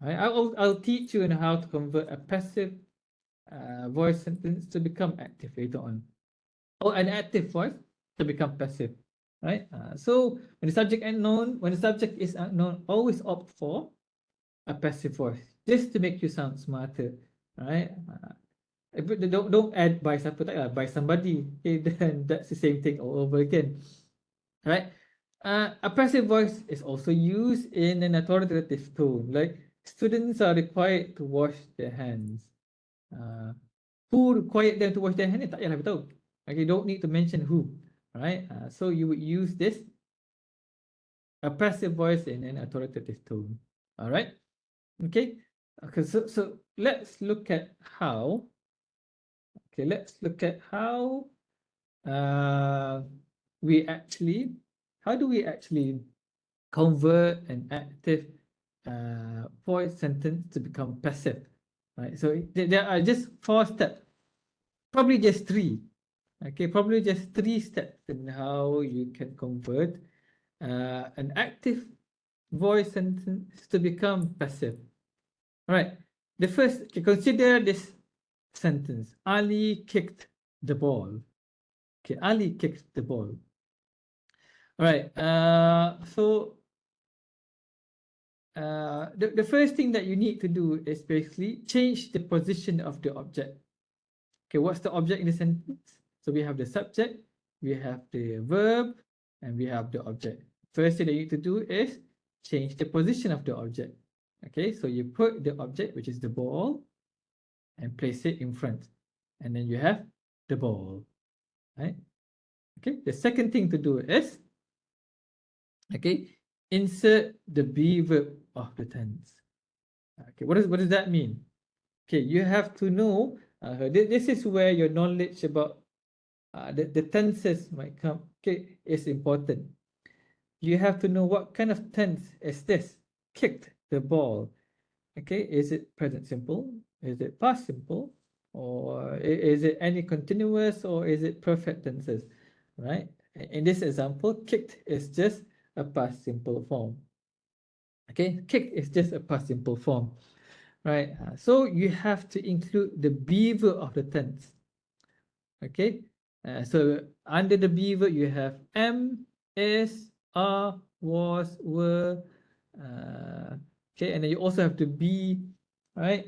Right? I'll teach you on how to convert a passive voice sentence to become active later on, or an active voice to become passive. Right? So when the subject is unknown, always opt for a passive voice just to make you sound smarter. Right? Don't add by siapa tak lah, by somebody. Okay, then that's the same thing all over again. Right? A passive voice is also used in an authoritative tone, like students are required to wash their hands. Who required them to wash their hands? Tak payah beritahu. Okay, don't need to mention who. Right? So you would use this a passive voice in an authoritative tone. All right. Okay. Okay. So let's look at how. Okay. Let's look at how we actually. How do we actually convert an active voice sentence to become passive? right? So there are just 4 steps, probably just 3. Okay, probably just 3 steps in how you can convert an active voice sentence to become passive. All right, the first, consider this sentence. Ali kicked the ball. Okay, Ali kicked the ball. All right, so the first thing that you need to do is basically change the position of the object. Okay, what's the object in the sentence? So we have the subject, we have the verb, and we have the object. First thing that you need to do is change the position of the object. Okay, so you put the object, which is the ball, and place it in front. And then you have the ball, right? Okay, the second thing to do is, okay, insert the be verb of the tense. Okay, what does that mean? Okay, you have to know, this is where your knowledge about the tenses might come, okay, is important. You have to know what kind of tense is this. Kicked the ball. Okay, is it present simple? Is it past simple? Or is it any continuous, or is it perfect tenses? Right? In this example, kicked is just a past simple form. Okay, kicked is just a past simple form. Right? So you have to include the be verb of the tense. Okay, so under the be verb you have am, is, are, was, were. Okay, and then you also have to be, right?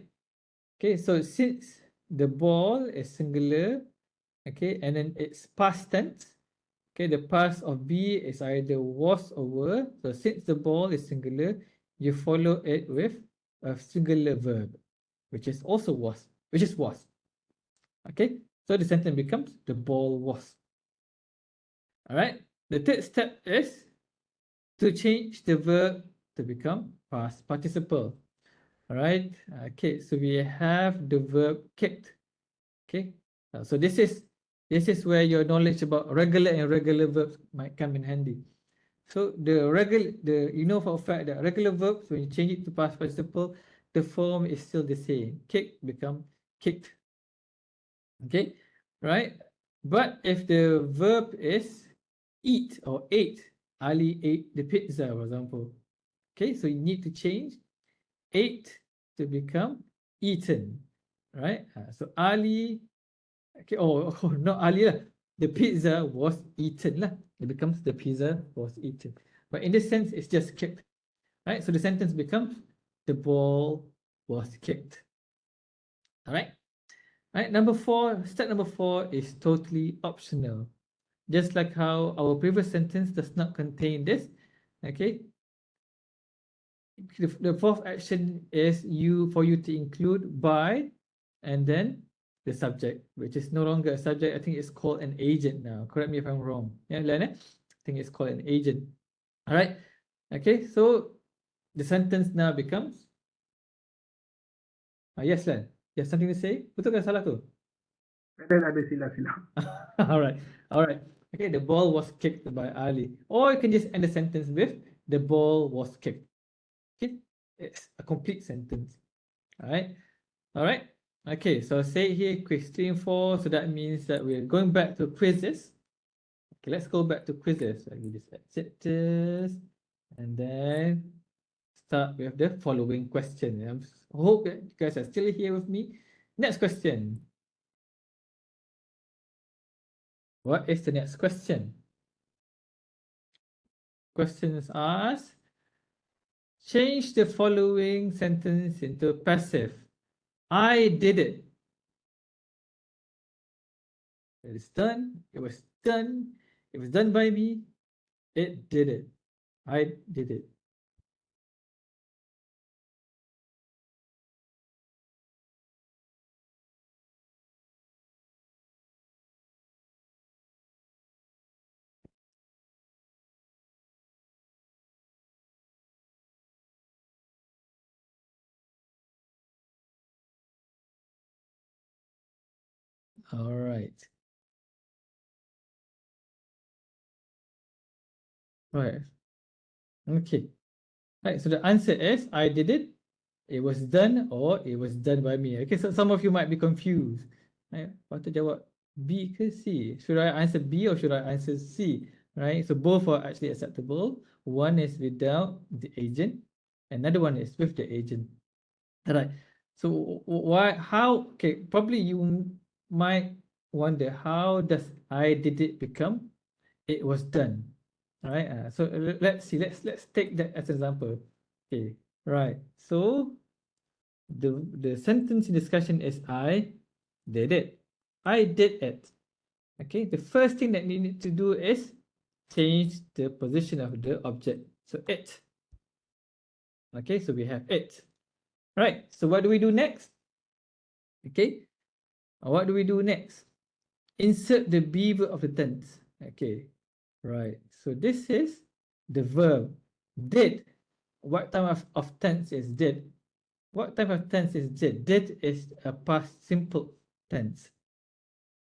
Okay, so since the ball is singular, okay, and then it's past tense, okay, the past of be is either was or were. So since the ball is singular, you follow it with a singular verb, which is also was, which is was. Okay, so the sentence becomes the ball was. All right, the third step is to change the verb to become past participle. All right, okay, so we have the verb kicked. Okay, so this is where your knowledge about regular and irregular verbs might come in handy. So you know for a fact that regular verbs, when you change it to past participle, the form is still the same. Kick become kicked. Okay, right? But if the verb is eat or ate, Ali ate the pizza, for example. Okay, so you need to change ate to become eaten, right? So Ali, okay, oh not Ali lah. The pizza was eaten lah. It becomes the pizza was eaten. But in this sense, it's just kicked, right? So the sentence becomes the ball was kicked. All right. Right, step number 4 is totally optional. Just like how our previous sentence does not contain this, okay? The fourth action is for you to include by and then the subject, which is no longer a subject. I think it's called an agent now. Correct me if I'm wrong. Yeah, Lena? I think it's called an agent. All right. Okay, so the sentence now becomes. Yes, Len. You have something to say? Betul ke salah tu? Ada silap-silap. All right. All right. Okay, the ball was kicked by Ali. Or you can just end the sentence with the ball was kicked. Okay, it's a complete sentence. All right. All right. Okay, so say here quiz 3 and 4. So that means that we're going back to quizzes. Okay, let's go back to quizzes. Let me just exit this and then start with the following question. I hope that you guys are still here with me. Next question. What is the next question? Question is asked. Change the following sentence into passive. I did it. It is done. It was done. It was done by me. It did it. I did it. All right. Right. Okay. Right. So the answer is I did it. it was done or it was done by me. Okay, so some of you might be confused. Right? Patut jawab B ke C? Should I answer B or should I answer C? Right? So both are actually acceptable. One is without the agent, another one is with the agent. All right. So why? How? Okay. Probably you might wonder how does I did it become? It was done. All right. So let's see. Let's take that as an example. Okay. Right. So the sentence in discussion is I did it. I did it. Okay. The first thing that you need to do is change the position of the object. So it. Okay. So we have it. Right. So what do we do next? Okay. What do we do next? Insert the be verb of the tense. Okay. Right. So this is the verb did. What type of tense is did? What type of tense is did? Did is a past simple tense.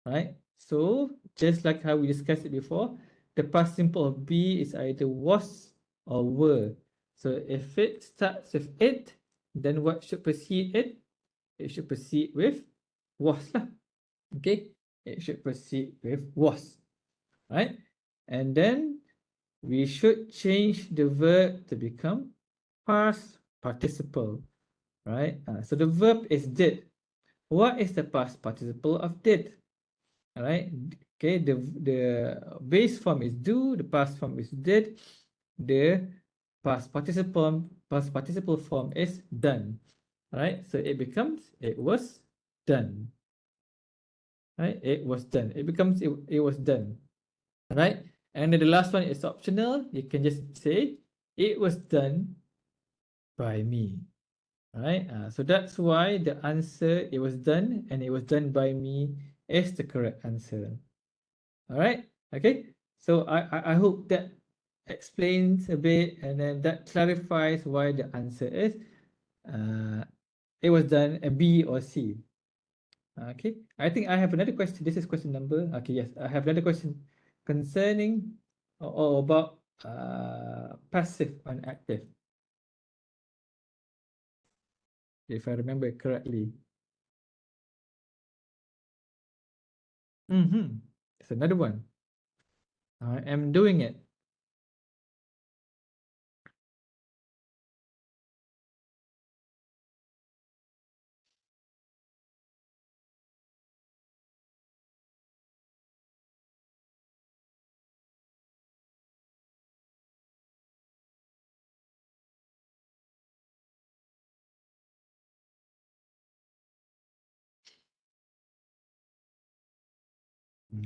Right? So just like how we discussed it before, the past simple of be is either was or were. So if it starts with it, then what should precede it? It should proceed with was lah. Okay, it should proceed with was, right? And then we should change the verb to become past participle, right? So the verb is did. What is the past participle of did? All right. Okay, the base form is do, the past form is did, the past participle form is done. All right, so it becomes it was done. Right, it was done. It becomes it was done. All right, and then the last one is optional. You can just say it was done by me. All right, so that's why the answer it was done and it was done by me is the correct answer. All right, okay. So I hope that explains a bit and then that clarifies why the answer is it was done a B or C. Okay, I think I have another question. This is question number. Okay, yes, I have another question concerning or about passive and active, if I remember correctly. Mm-hmm. It's another one. I am doing it.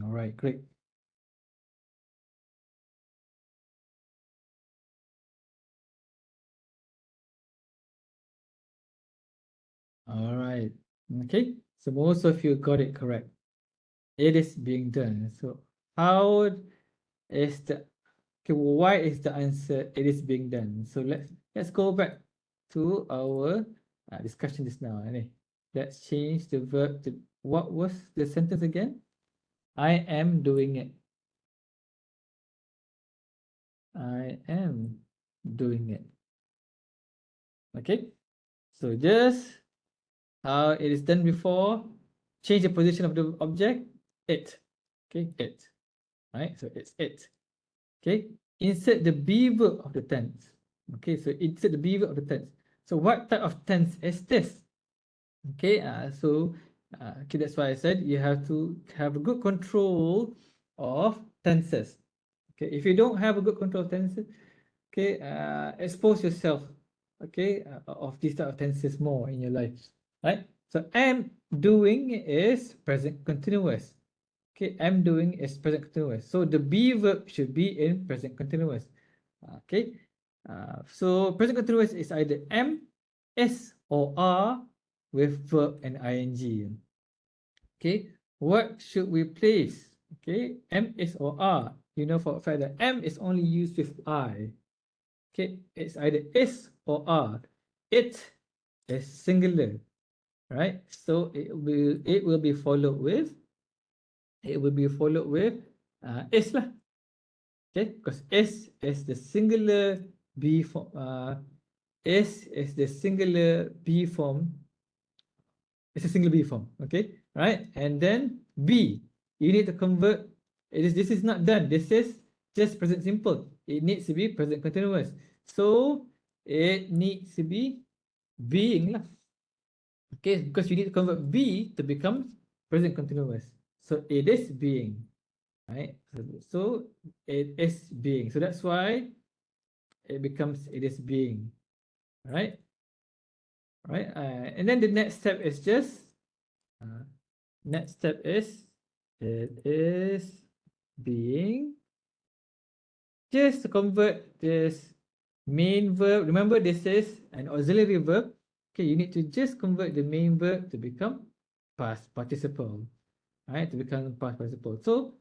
All right, great. All right. Okay, so most of you got it correct. It is being done. So how is the okay? Why is the answer it is being done? So let's go back to our discussion just now. Let's change the verb to what was the sentence again? I am doing it. I am doing it. Okay. So just how it is done before, change the position of the object. It. Okay. It. Right. So it's it. Okay. Insert the be verb of the tense. Okay. So insert the be verb of the tense. So what type of tense is this? Okay. Okay, that's why I said you have to have a good control of tenses. Okay. If you don't have a good control of tenses, okay, expose yourself, okay, of these type of tenses more in your life, right? So am doing is present continuous. Okay, am doing is present continuous. So the be verb should be in present continuous. Okay, so present continuous is either am, is, or are with verb and ing. Okay, what should we place? Okay, am, is, or are. You know for a fact that am is only used with I. Okay, it's either is or are. It is singular, right? So it will be followed with is lah. Okay, because is the singular be for S is the singular B form. It's a single B form, okay, right? And then B, you need to convert. This is not done. This is just present simple. It needs to be present continuous. So it needs to be being lah. Okay, because you need to convert be to become present continuous. So it is being, right? So it is being. So that's why it becomes it is being, right? Right. And then the next step is just next step is it is being. Just to convert this main verb. Remember, this is an auxiliary verb. Okay, you need to just convert the main verb to become past participle. Right, to become past participle. So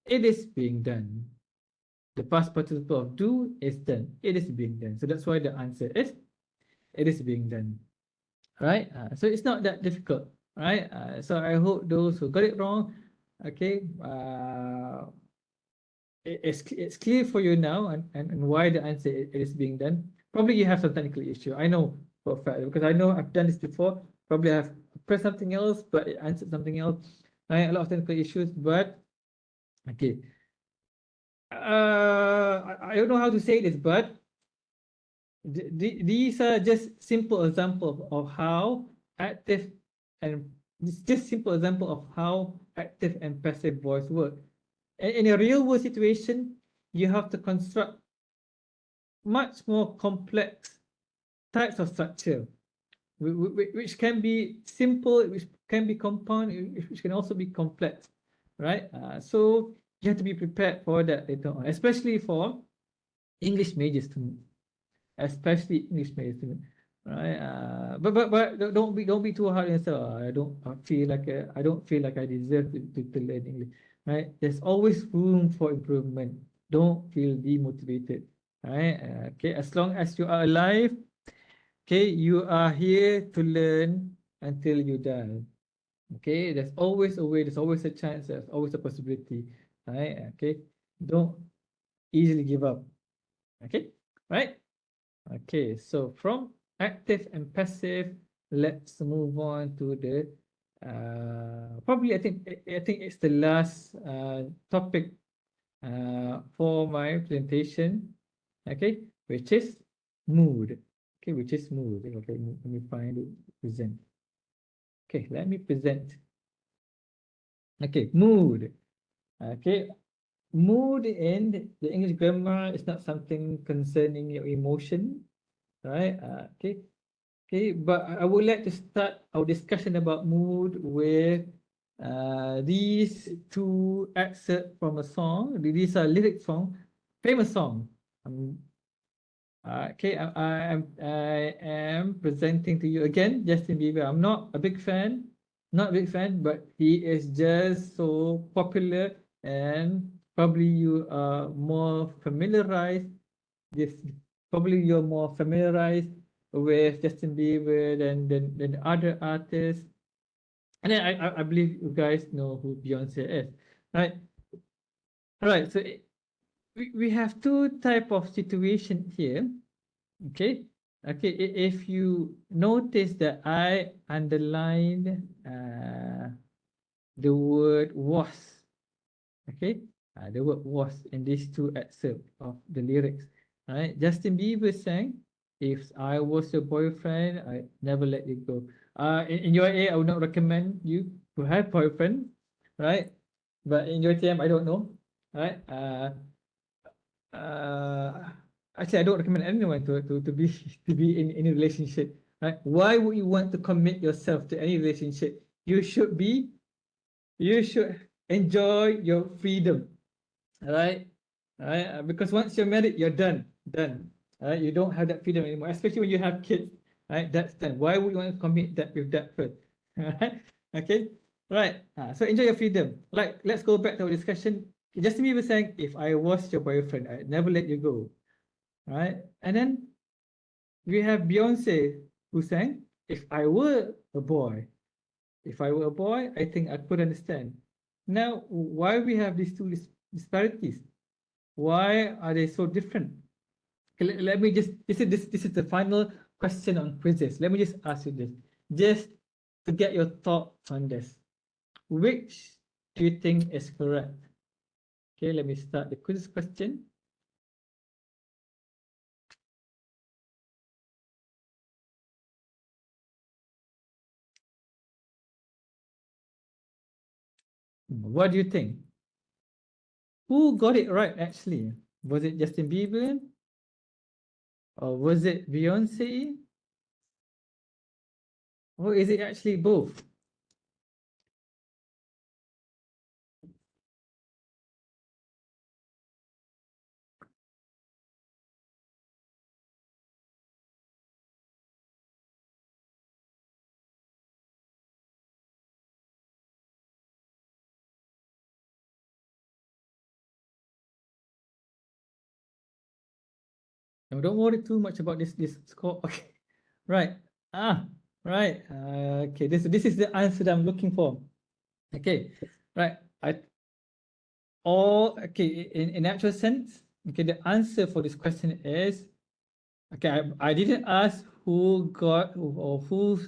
it is being done. The past participle of do is done. It is being done. So that's why the answer is it is being done. Right? So it's not that difficult. Right? So I hope those who got it wrong, okay, it's clear for you now and why the answer it is being done. Probably you have some technical issue. I know for a fact because I know I've done this before. Probably I've pressed something else, but it answered something else. Right? A lot of technical issues, but okay. I don't know how to say this, but these are just simple examples of how active and just simple example of how active and passive voice work. In a real world situation, you have to construct much more complex types of structure, which can be simple, which can be compound, which can also be complex, right? So you have to be prepared for that later on, especially for English major students, especially English major students, right? But don't be too hard on yourself. I don't feel like I deserve to learn English, right? There's always room for improvement. Don't feel demotivated, right? Okay, as long as you are alive, okay, you are here to learn until you die. Okay, there's always a way, there's always a chance, there's always a possibility, right? Okay, don't easily give up. Okay, right? Okay, so from active and passive, let's move on to the probably I think it's the last topic for my presentation. Okay, which is mood. Okay, which is mood. Okay, let me find it, present. Okay, let me present. Okay, mood. Okay, mood in the English grammar is not something concerning your emotion, right? Okay, okay, but I would like to start our discussion about mood with these two excerpts from a song. These are lyrics from famous song. Okay, I am presenting to you again Justin Bieber. I'm not a big fan, but he is just so popular, and probably you are more familiarized with you're more familiarized with Justin Bieber than other artists. And then I believe you guys know who Beyonce is, right? All right, so we have two type of situation here. Okay. Okay. If you notice that I underlined the word was. Okay. The word was in these two excerpts of the lyrics. Right. Justin Bieber sang, "If I was your boyfriend, I never let you go." In your A, I would not recommend you to have boyfriend, right? But in your TM, I don't know, right? Uh, Actually, I don't recommend anyone to be to be in any relationship. Right? Why would you want to commit yourself to any relationship? You should enjoy your freedom. All right, all right. Because once you're married, you're done, done. All right, you don't have that freedom anymore. Especially when you have kids. Right, that's done. Why would you want to commit that with that first? All right, okay, right. So enjoy your freedom. Like, let's go back to our discussion. Just me was saying, if I was your boyfriend, I'd never let you go. Right, and then we have Beyonce who sang, "If I were a boy." If I were a boy, I think I could understand. Now, why we have these two disparities? Why are they so different? Okay, let me just this is the final question on quizzes. Let me just ask you this, just to get your thought on this. Which do you think is correct? Okay, let me start the quiz question. What do you think? Who got it right actually? Was it Justin Bieber? Or was it Beyonce? Or is it actually both? No, don't worry too much about this score. Okay, right. Right. Okay, this is the answer that I'm looking for. Okay, right. Okay, in actual sense, okay, the answer for this question is, okay, I didn't ask who got or who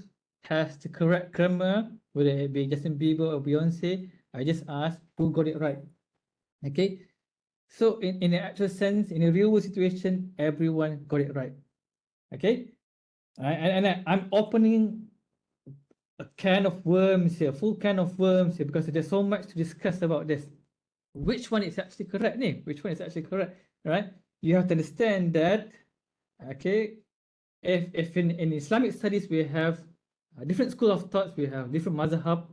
has the correct grammar, whether it be Justin Bieber or Beyonce. I just asked who got it right. Okay, so in the actual sense, in a real world situation, everyone got it right. Okay, and I'm opening a can of worms here, full can of worms here, because there's so much to discuss about this. Which one is actually correct, Nick? Which one is actually correct, right? You have to understand that, okay, if in Islamic studies we have different school of thoughts, we have different mazhab,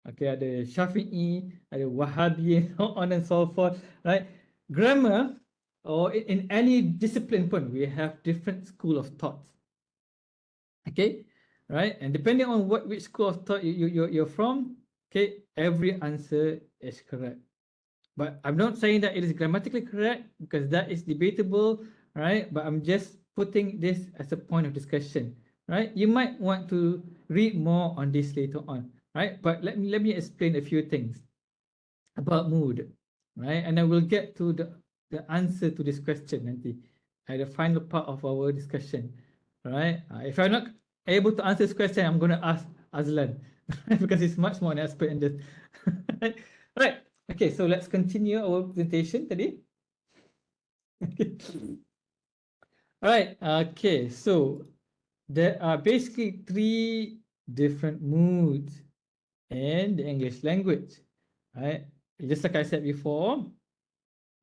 okay, ada Shafi'i, ada Wahhabi, and so on and so forth, right? Grammar, or in any discipline pun, we have different school of thoughts, okay, right? And depending on which school of thought you're from, okay, every answer is correct. But I'm not saying that it is grammatically correct, because that is debatable, right? But I'm just putting this as a point of discussion, right? You might want to read more on this later on, right? But let me explain a few things about mood, right? And I will get to the answer to this question nanti at the final part of our discussion, right? If I'm not able to answer this question, I'm going to ask Azlan because he's much more an expert in this. Right. Okay, so let's continue our presentation tadi. Okay. All right. Okay, so there are basically 3 different moods in the English language, right? Just like I said before,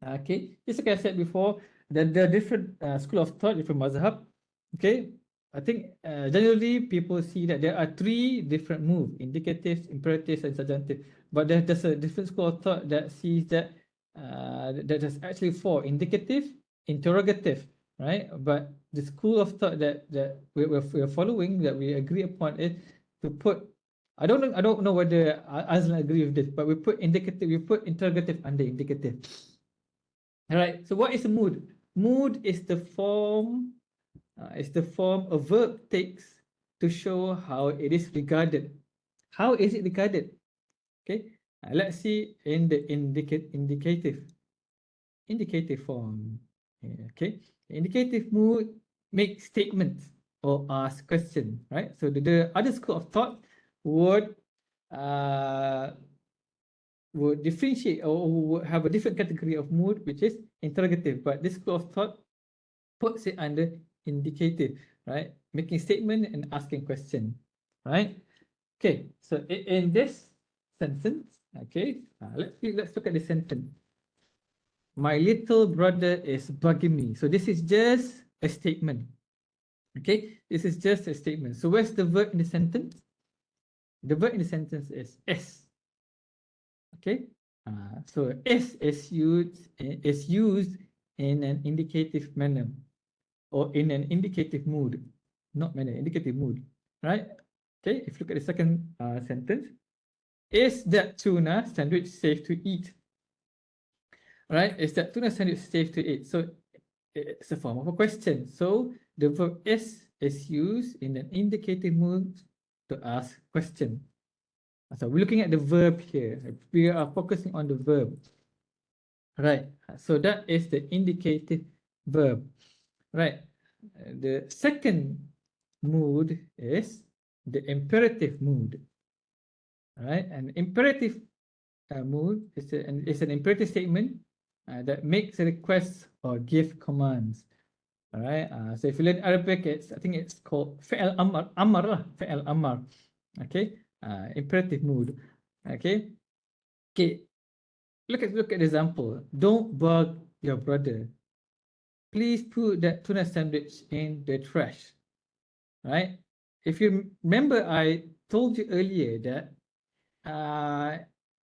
okay, just like I said before, there are different school of thought, different mazhab. Okay, I think generally people see that there are 3 different moods: indicative, imperative, and subjunctive. But there's a different school of thought that sees that that there's actually 4: indicative, interrogative, right? But the school of thought that we're following, that we agree upon, is to put, I don't know whether Azlan agree with this, but we put indicative, we put interrogative under indicative. All right. So what is a mood? Mood is the form a verb takes to show how it is regarded. How is it regarded? Okay. Let's see in the indicative form. Okay. The indicative mood makes statements or ask questions, right? So the other school of thought would differentiate or would have a different category of mood, which is interrogative. But this school of thought puts it under indicative, right? Making statement and asking question, right? Okay, so in this sentence, okay, let's look at the sentence. My little brother is bugging me. So this is just a statement. Okay, this is just a statement. So where's the verb in the sentence? The verb in the sentence is S. Okay, so S is used in an indicative manner, or in an indicative mood, not manner, indicative mood, right? Okay, if you look at the second sentence, is that tuna sandwich safe to eat? Right, is that tuna sandwich safe to eat? So it's a form of a question. So the verb is used in an indicative mood to ask question. So we're looking at the verb here. We are focusing on the verb. Right, so that is the indicative verb. Right, the second mood is the imperative mood. All right, an imperative mood is an imperative statement that makes a request or give commands. All right. So if you learn Arabic, I think it's called fi'al amr lah, fi'al amr. Okay. Imperative mood. Okay. Okay. Look at the example. Don't bug your brother. Please put that tuna sandwich in the trash. Right. If you remember, I told you earlier that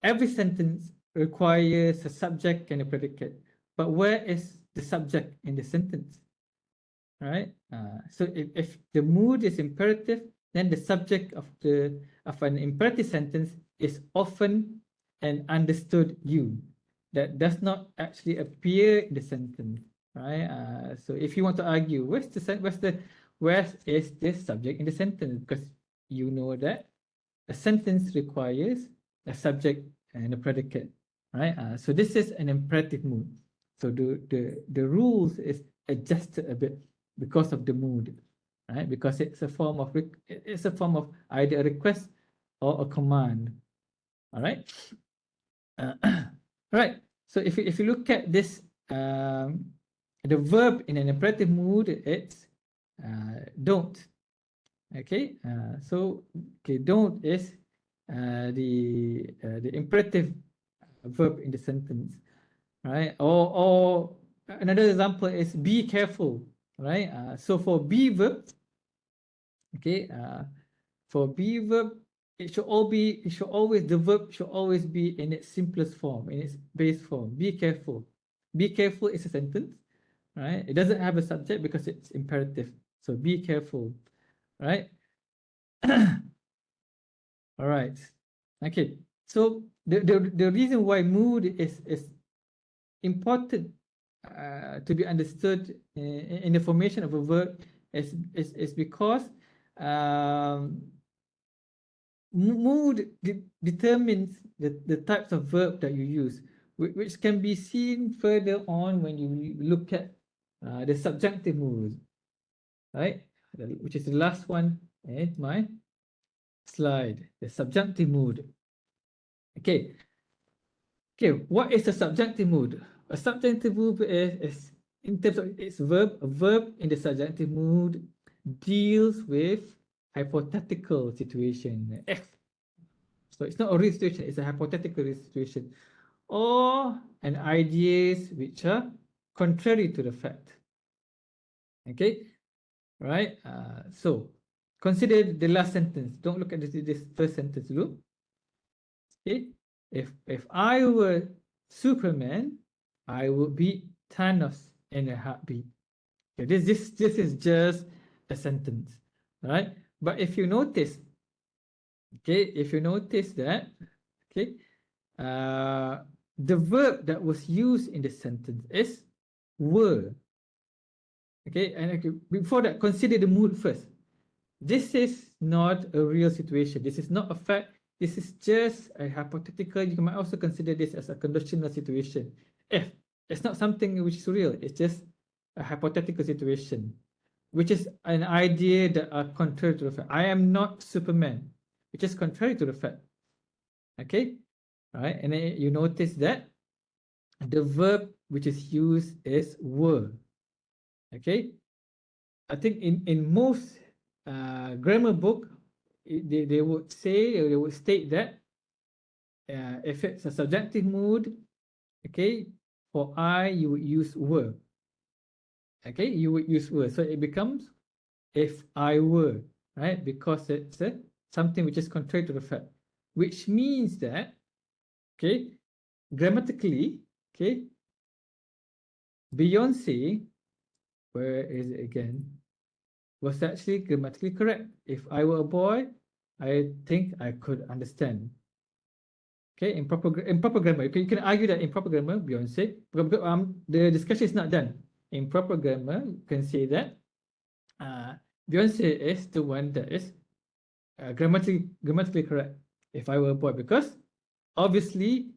every sentence requires a subject and a predicate. But where is the subject in the sentence? Right. So if the mood is imperative, then the subject of an imperative sentence is often an understood you that does not actually appear in the sentence. Right. So if you want to argue, where is the subject in the sentence? Because you know that a sentence requires a subject and a predicate. Right. So this is an imperative mood. So the rules is adjusted a bit because of the mood, right? Because it's a form of either a request or a command. All right. Right. So if you look at this, the verb in an imperative mood, it's don't. Okay. So don't is the imperative verb in the sentence, right? Or another example is be careful. Right. So for be verb, okay, for be verb, the verb should always be in its simplest form, in its base form. Be careful. Be careful is a sentence, right? It doesn't have a subject because it's imperative. So be careful, right? All right. Okay. So the reason why mood is important to be understood in the formation of a verb is because mood determines the types of verb that you use, which can be seen further on when you look at the subjunctive mood, right? Which is the last one in my slide, the subjunctive mood. Okay. Okay, what is a subjunctive mood? A subjunctive mood is in terms of its verb, a verb in the subjunctive mood deals with hypothetical situation. So it's not a real situation, it's a hypothetical situation. Or an ideas which are contrary to the fact. Okay, right? So consider the last sentence. Don't look at this first sentence. Look. Okay, if I were Superman, I would beat Thanos in a heartbeat. Okay, this is just a sentence, right? But if you notice, okay, if you notice that, okay, the verb that was used in the sentence is were. Okay, and okay, before that, consider the mood first. This is not a real situation. This is not a fact. This is just a hypothetical. You might also consider this as a conditional situation. If it's not something which is real, it's just a hypothetical situation, which is an idea that are contrary to the fact. I am not Superman, which is contrary to the fact. Okay, all right, and then you notice that the verb which is used is were. Okay, I think in most grammar book, they would say, or they would state that if it's a subjunctive mood, okay, for I you would use were. Okay, you would use were, so it becomes if I were, right? Because it's something which is contrary to the fact, which means that, okay, grammatically, okay, Beyonce, where is it again, was actually grammatically correct. If I were a boy, I think I could understand. Okay, in proper grammar, you can argue that in proper grammar, Beyonce, the discussion is not done. In proper grammar, you can say that Beyonce is the one that is grammatically correct. If I were a boy, because obviously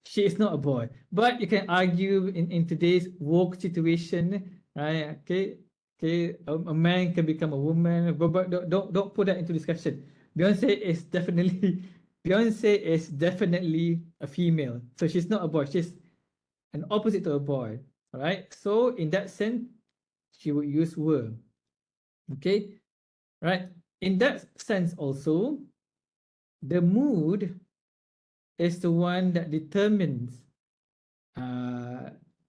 she is not a boy. But you can argue in today's woke situation, right? Okay, Okay, a man can become a woman, but don't put that into discussion. Beyonce is definitely Beyonce is definitely a female, so she's not a boy. She's an opposite to a boy. All right. So in that sense, she would use were. Okay. Right. In that sense, also, the mood is the one that determines.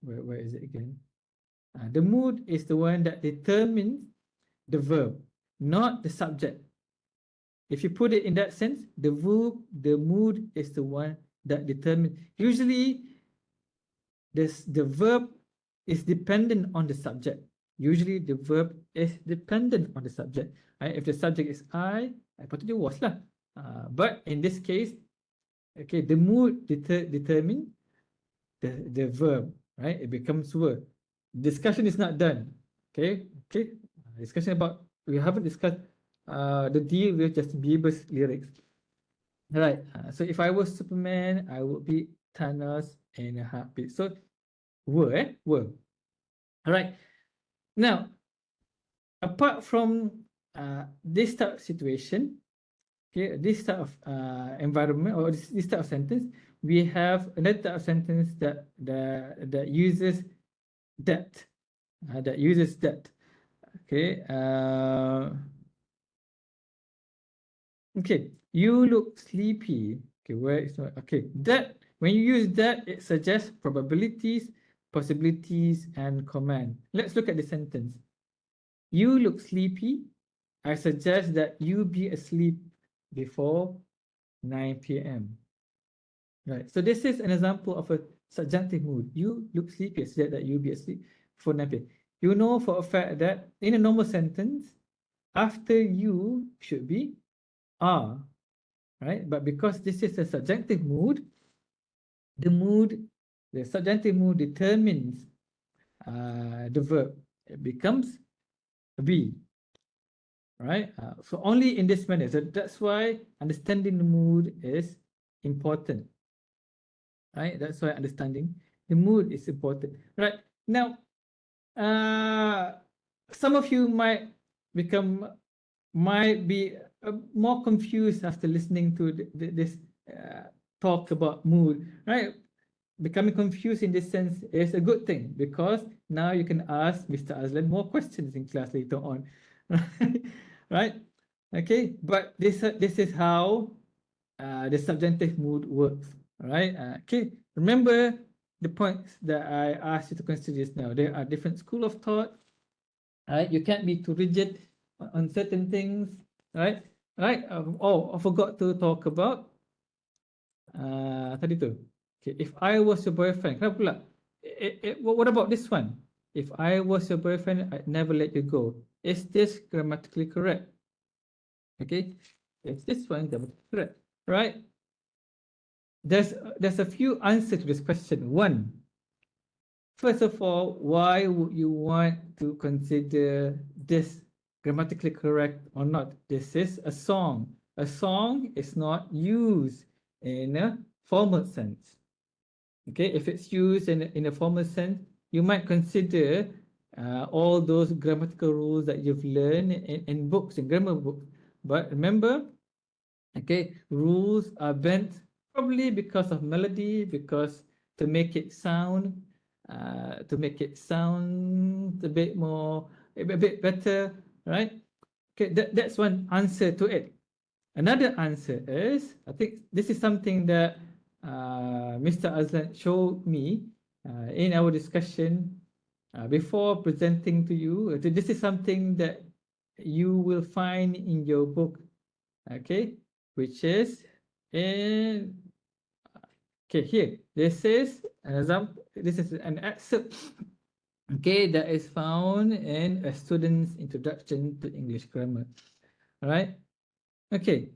Where is it again? The mood is the one that determines the verb, not the subject. If you put it in that sense, the mood is the one that determines. Usually, the verb is dependent on the subject. Usually, the verb is dependent on the subject. Right? If the subject is I patutnya was lah. But in this case, okay, the mood determine the verb, right? It becomes were. Discussion is not done. Okay. Discussion about, we haven't discussed the deal with Justin Bieber's lyrics. All right. So if I was Superman, I would be Thanos in a heartbeat. So were. All right. Now, apart from this type of situation, okay, this type of environment, or this type of sentence, we have another type of sentence that uses that. Okay. Okay. You look sleepy. Okay. Where is my, okay? That, when you use that, it suggests probabilities, possibilities, and command. Let's look at the sentence. You look sleepy. I suggest that you be asleep before 9 p.m. Right. So this is an example of a subjunctive mood. You look sleepy. I suggest that you be asleep before 9 p.m. You know for a fact that in a normal sentence, after you should be are, right? But because this is a subjunctive mood, the subjunctive mood determines the verb. It becomes be, right? So only in this manner. So that's why understanding the mood is important, right? That's why understanding the mood is important, right? Now, some of you might be more confused after listening to this talk about mood, right? Becoming confused in this sense is a good thing, because now you can ask Mr. Azlan more questions in class later on, right? Okay, but this is how the subjunctive mood works, right? Okay, remember the points that I asked you to consider just now. There are different school of thought, right? You can't be too rigid on certain things, right? Right? Oh, I forgot to talk about tadi tu. Okay, if I was your boyfriend, kenapa pula? What about this one? If I was your boyfriend, I'd never let you go. Is this grammatically correct? Okay, is this one grammatically correct? Right? There's a few answers to this question. One, first of all, why would you want to consider this grammatically correct or not? This is a song. A song is not used in a formal sense. Okay, if it's used in a formal sense, you might consider all those grammatical rules that you've learned in books, in grammar books. But remember, okay, rules are bent probably because of melody, because to make it sound a bit more, a bit better, right? Okay, that's one answer to it. Another answer is, I think this is something that Mr. Azlan showed me in our discussion before presenting to you. This is something that you will find in your book, okay, which is in, okay, here. This is an example. This is an excerpt, okay, that is found in a student's introduction to English grammar. All right. Okay.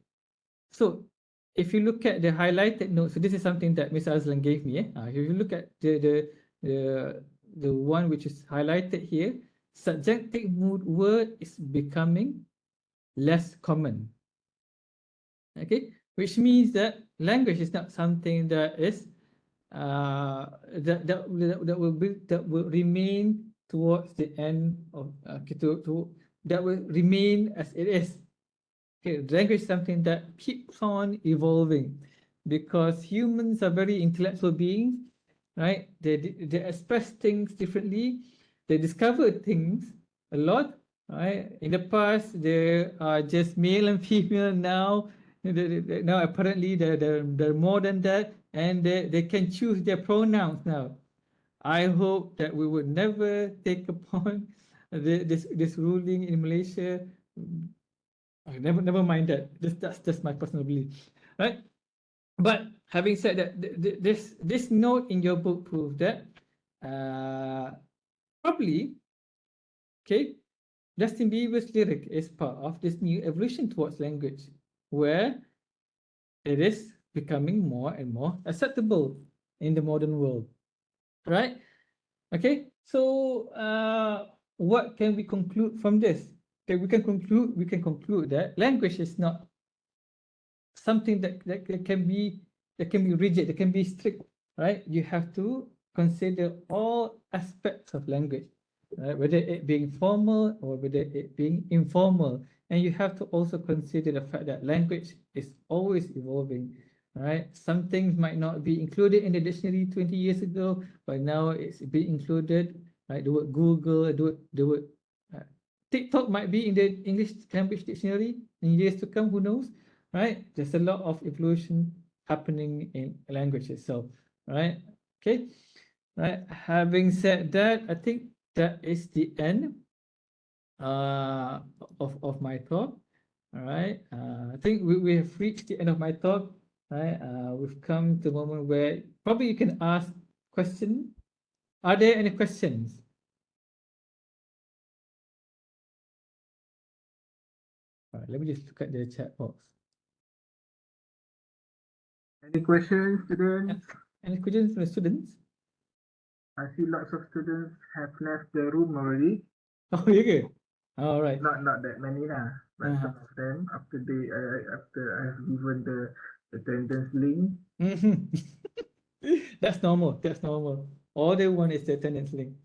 So if you look at the highlighted notes, so this is something that Mr. Azlan gave me. If you look at the one which is highlighted here, subjunctive mood word is becoming less common. Okay, which means that language is not something that is that will remain towards the end of that will remain as it is. Okay, language is something that keeps on evolving because humans are very intellectual beings, right? They express things differently. They discover things a lot, right? In the past, there are just male and female. Now, now apparently they're more than that, and they can choose their pronouns now. I hope that we would never take upon this ruling in Malaysia. Never mind that. That's just my personal belief, right? But having said that, this note in your book proves that probably, okay, Justin Bieber's lyric is part of this new evolution towards language, where it is becoming more and more acceptable in the modern world, right? Okay, so what can we conclude from this? Okay, we can conclude that language is not something that can be rigid, that can be strict, right? You have to consider all aspects of language, right? Whether it being formal or whether it being informal. And you have to also consider the fact that language is always evolving, right? Some things might not be included in the dictionary 20 years ago, but now it's being included, right? The word Google, the word TikTok might be in the English Cambridge dictionary in years to come, who knows? Right? There's a lot of evolution happening in language itself, right? Okay, right. Having said that, I think that is the end of my talk. All right. I think we have reached the end of my talk. Right. We've come to the moment where probably you can ask question. Are there any questions? All right, let me just look at the chat box. Any questions, students? Any questions from the students? I see lots of students have left the room already. Oh, yeah, good. All right. Not that many lah, but Uh-huh. some of them after after I've given the attendance link. Mhm. That's normal. That's normal. All they want is the attendance link.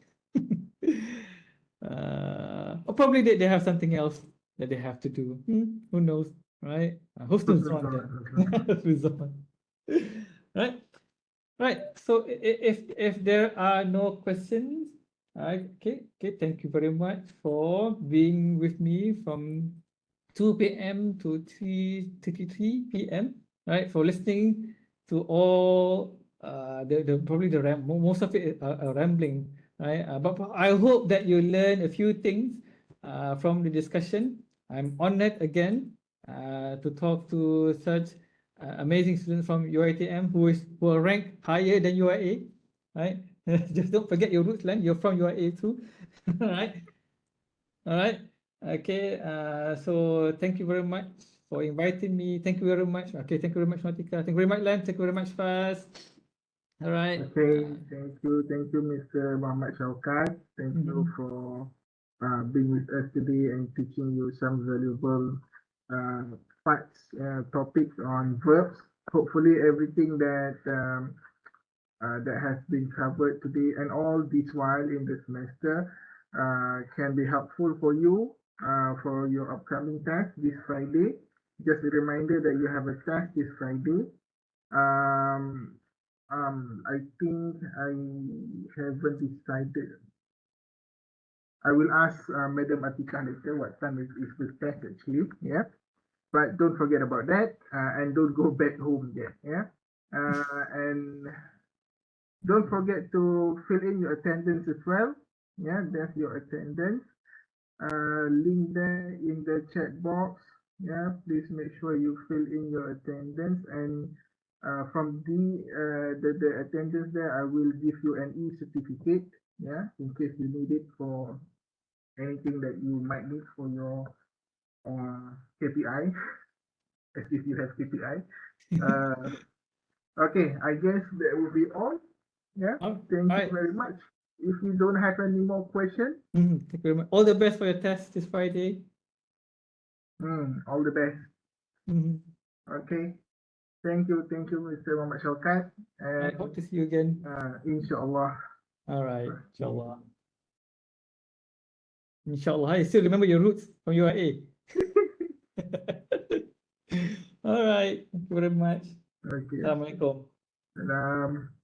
Or probably they have something else that they have to do. Who knows, right? Who's on then? Who's on? Right, right. So if there are no questions, okay. Thank you very much for being with me from 2 p.m. to 3:33 p.m. Right, for listening to all the probably most of it are rambling, right? But I hope that you learn a few things from the discussion. I'm honored again to talk to such amazing students from UiTM who are ranked higher than UIA, right? Just don't forget your roots, land. You're from UIA too, right? All right. Okay. So thank you very much for inviting me. Thank you very much. Okay. Thank you very much, Matika. Thank you very much, Lan. Thank you very much, Faz. All right. Okay, thank you, Mr. Muhammad Syaukat. Thank you for being with us today and teaching you some valuable parts, topics on verbs. Hopefully, everything that that has been covered today and all this while in the semester can be helpful for you for your upcoming task this Friday. Just a reminder that you have a task this Friday. Um, I think I haven't decided. I will ask Madam Atika later what time is the test actually. Yeah, but don't forget about that and don't go back home yet. Yeah, and don't forget to fill in your attendance as well. Yeah, that's your attendance. Link there in the chat box. Yeah, please make sure you fill in your attendance and from the attendance there, I will give you an e-certificate. Yeah, in case you need it for anything that you might need for your KPI, as if you have KPI. Okay, I guess that will be all. Yeah, thank you very much. If you don't have any more questions, thank you very much. All the best for your test this Friday. All the best. Okay. Thank you, Mr. Muhammad Syaukat. I hope to see you again. Inshallah. All right, inshallah. Inshallah. I still remember your roots from UIA. All right. Thank you very much. Okay. Assalamualaikum. Salam.